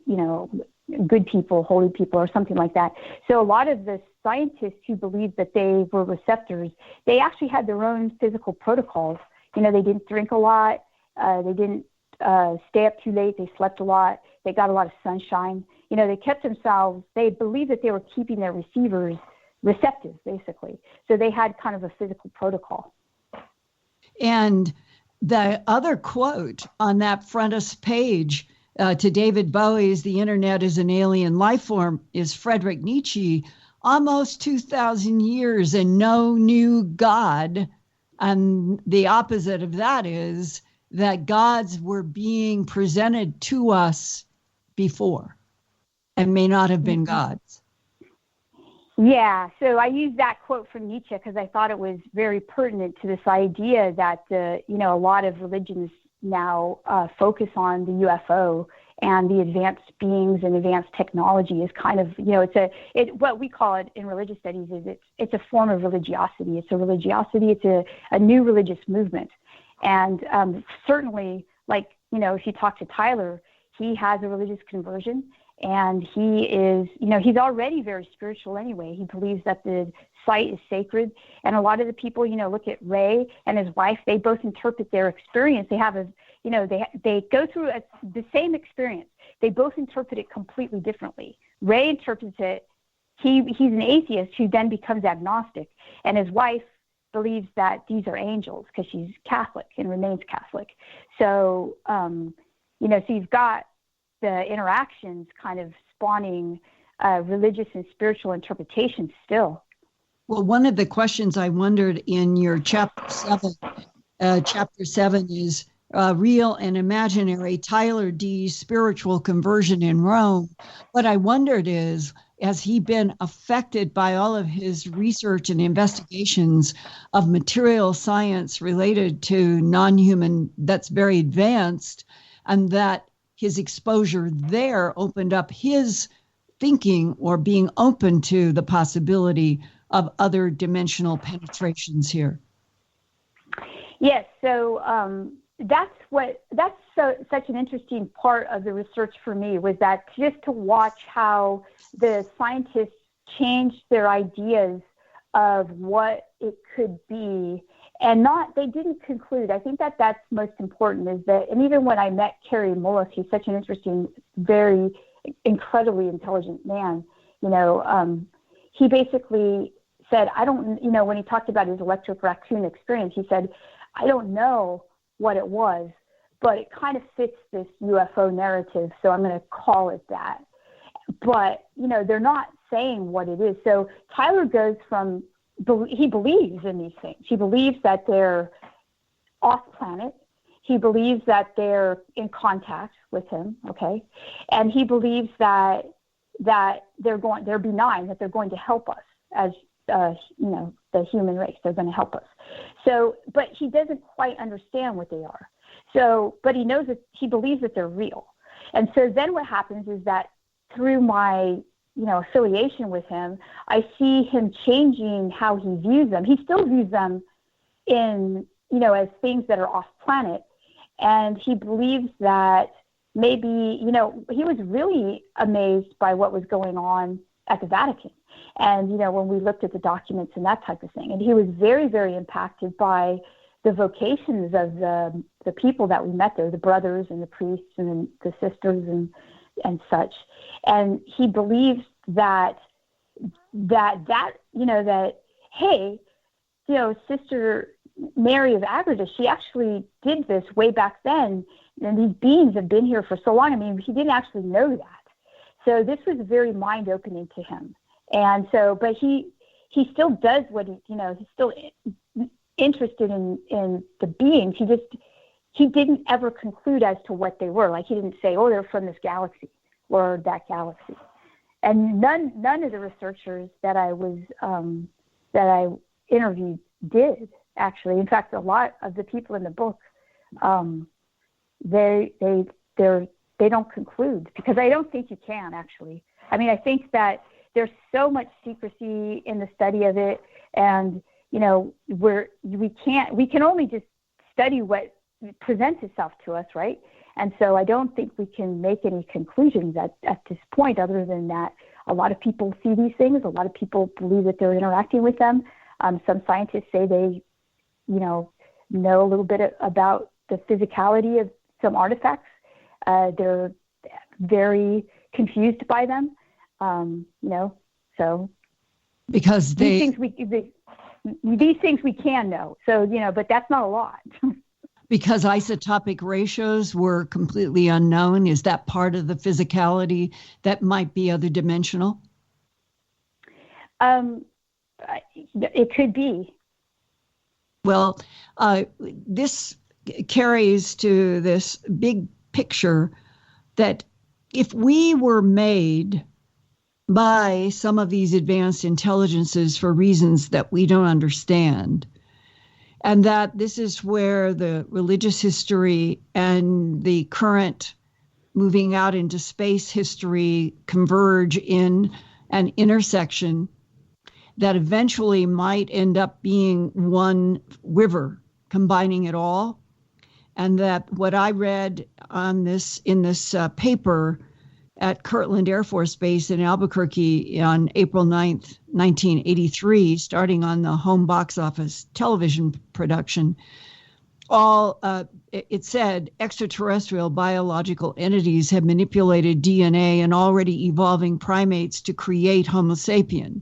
good people, holy people, or something like that. So a lot of the scientists who believed that they were receptors, they actually had their own physical protocols. They didn't drink a lot. They didn't stay up too late. They slept a lot. They got a lot of sunshine. They kept themselves, they believed that they were keeping their receivers receptive, basically. So they had kind of a physical protocol. And the other quote on that frontispiece page to David Bowie's The Internet is an Alien Life Form is Friedrich Nietzsche, almost 2,000 years and no new God. And the opposite of that is that gods were being presented to us before and may not have been gods. Yeah, so I used that quote from Nietzsche because I thought it was very pertinent to this idea that, a lot of religions now focus on the UFO and the advanced beings and advanced technology is kind of, what we call it in religious studies is it's a form of religiosity. It's a religiosity. It's a new religious movement. And certainly, like, if you talk to Tyler, he has a religious conversion. And he is, he's already very spiritual anyway. He believes that the site is sacred. And a lot of the people, look at Ray and his wife, they both interpret their experience. They have they go through the same experience. They both interpret it completely differently. Ray interprets it, he's an atheist who then becomes agnostic. And his wife believes that these are angels because she's Catholic and remains Catholic. So, so you've got the interactions kind of spawning religious and spiritual interpretations still. Well, one of the questions I wondered in your chapter 7 is real and imaginary, Tyler D's spiritual conversion in Rome. What I wondered is, has he been affected by all of his research and investigations of material science related to non-human that's very advanced, and that his exposure there opened up his thinking or being open to the possibility of other dimensional penetrations here? Yes, so that's such an interesting part of the research for me, was that just to watch how the scientists changed their ideas of what it could be, and they didn't conclude. I think that's most important, is that, and even when I met Kerry Mullis, he's such an interesting, very incredibly intelligent man, he basically said, when he talked about his electric raccoon experience, he said, I don't know what it was, but it kind of fits this UFO narrative, so I'm going to call it that. But, they're not saying what it is. So Tyler goes from, he believes in these things. He believes that they're off planet. He believes that they're in contact with him, okay? And he believes that they're benign, that they're going to help us as the human race. They're going to help us. So, but he doesn't quite understand what they are. So, but he knows that, he believes that they're real. And so then what happens is that through my, affiliation with him, I see him changing how he views them. He still views them in, as things that are off planet. And he believes that maybe, he was really amazed by what was going on at the Vatican. And, when we looked at the documents and that type of thing, and he was very, very impacted by the vocations of the people that we met there, the brothers and the priests and the sisters and such. And he believes that, hey, Sister Mary of Agreda, she actually did this way back then. And these beings have been here for so long. I mean, he didn't actually know that. So this was very mind-opening to him. And so, but he still does what he's still interested in the beings. He didn't ever conclude as to what they were. Like, he didn't say, oh, they're from this galaxy or that galaxy. And none of the researchers that I interviewed did, actually. In fact, a lot of the people in the book, they don't conclude, because I don't think you can, actually. I mean, I think that there's so much secrecy in the study of it, and we can only just study what presents itself to us, right? And so I don't think we can make any conclusions at this point, other than that a lot of people see these things. A lot of people believe that they're interacting with them. Some scientists say they, know a little bit about the physicality of some artifacts. They're very confused by them, so. Because these things we can know. So, but that's not a lot. Because isotopic ratios were completely unknown. Is that part of the physicality that might be other dimensional? It could be. Well, this carries to this big picture that if we were made by some of these advanced intelligences for reasons that we don't understand, and that this is where the religious history and the current moving out into space history converge in an intersection that eventually might end up being one river, combining it all. And that what I read on this in this paper at Kirtland Air Force Base in Albuquerque on April 9th, 1983, starting on the home box office television production, it said extraterrestrial biological entities have manipulated DNA in already evolving primates to create Homo sapien.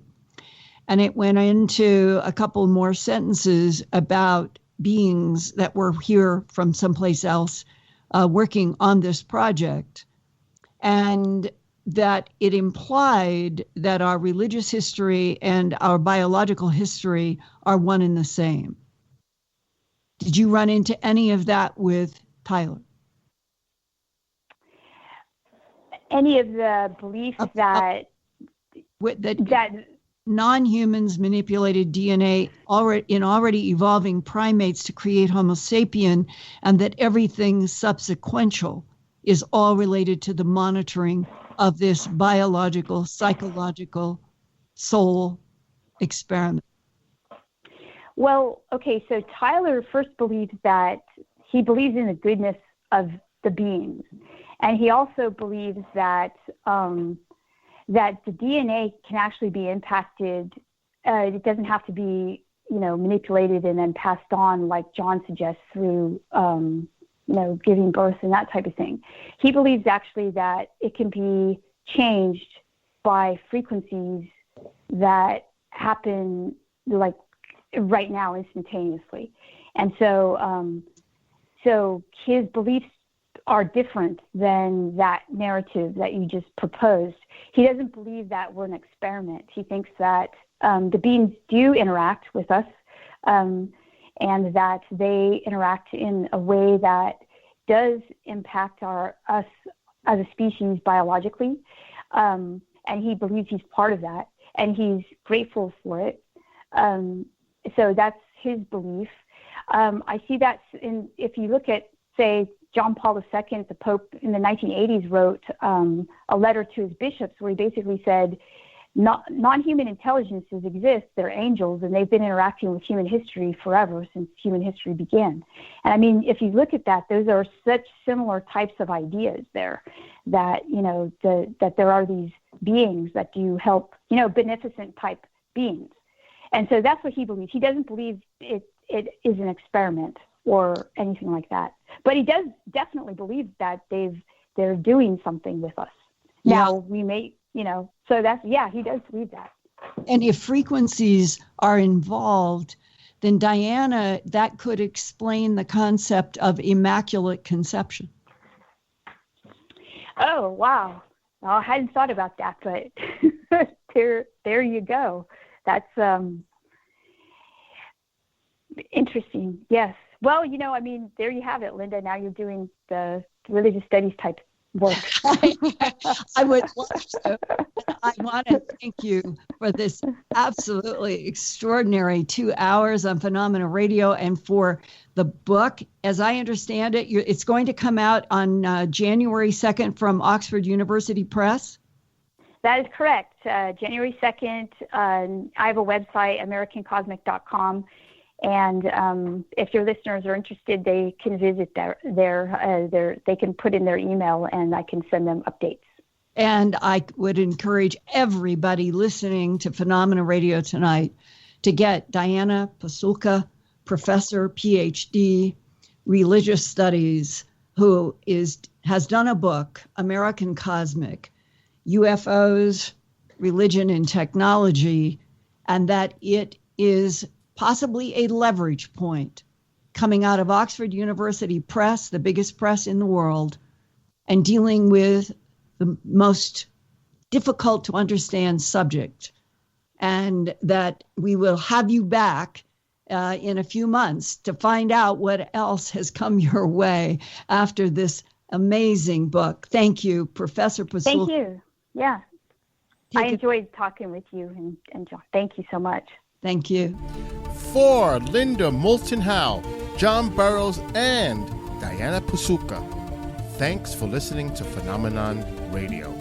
And it went into a couple more sentences about beings that were here from someplace else working on this project. And that it implied that our religious history and our biological history are one and the same. Did you run into any of that with Tyler? Any of the beliefs that non-humans manipulated DNA in already evolving primates to create Homo sapien, and that everything subsequential is all related to the monitoring of this biological, psychological soul experiment? Well, okay, so Tyler first believes that he believes in the goodness of the beings. And he also believes that that the DNA can actually be impacted. It doesn't have to be, manipulated and then passed on like John suggests through, giving birth and that type of thing. He believes actually that it can be changed by frequencies that happen like right now instantaneously. And so, so his beliefs are different than that narrative that you just proposed. He doesn't believe that we're an experiment. He thinks that the beings do interact with us, and that they interact in a way that does impact us as a species biologically. And he believes he's part of that, and he's grateful for it. So that's his belief. I see that if you look at, say, John Paul II, the Pope in the 1980s, wrote a letter to his bishops where he basically said, non-human intelligences exist, they're angels, and they've been interacting with human history forever since human history began. And I mean, if you look at that, those are such similar types of ideas there, that, that there are these beings that do help, beneficent type beings. And so that's what he believes. He doesn't believe it is an experiment or anything like that. But he does definitely believe that they're doing something with us. Yeah. Now we may, so that's, he does believe that. And if frequencies are involved, then Diana, that could explain the concept of immaculate conception. Oh, wow. Well, I hadn't thought about that, but there you go. That's interesting. Yes. Well, there you have it, Linda. Now you're doing the religious studies type work. I would love to. I want to thank you for this absolutely extraordinary 2 hours on Phenomena Radio, and for the book. As I understand it, it's going to come out on January 2nd from Oxford University Press. That is correct. January 2nd, I have a website, AmericanCosmic.com. And if your listeners are interested, they can visit there. They can put in their email, and I can send them updates. And I would encourage everybody listening to Phenomena Radio tonight to get Diana Pusulka, professor, PhD, religious studies, who has done a book, American Cosmic, UFOs, Religion and Technology, and that it is possibly a leverage point coming out of Oxford University Press, the biggest press in the world, and dealing with the most difficult to understand subject. And that we will have you back in a few months to find out what else has come your way after this amazing book. Thank you, Professor Pusulka. Thank you. Yeah. I enjoyed talking with you, and John. Thank you so much. Thank you. For Linda Moulton Howe, John Burroughs, and Diana Pusulka, thanks for listening to Phenomenon Radio.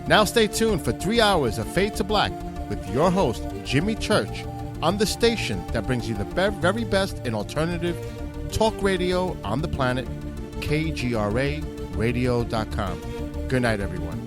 Now stay tuned for 3 hours of Fade to Black with your host, Jimmy Church, on the station that brings you the very best in alternative talk radio on the planet, KGRAradio.com. Good night, everyone.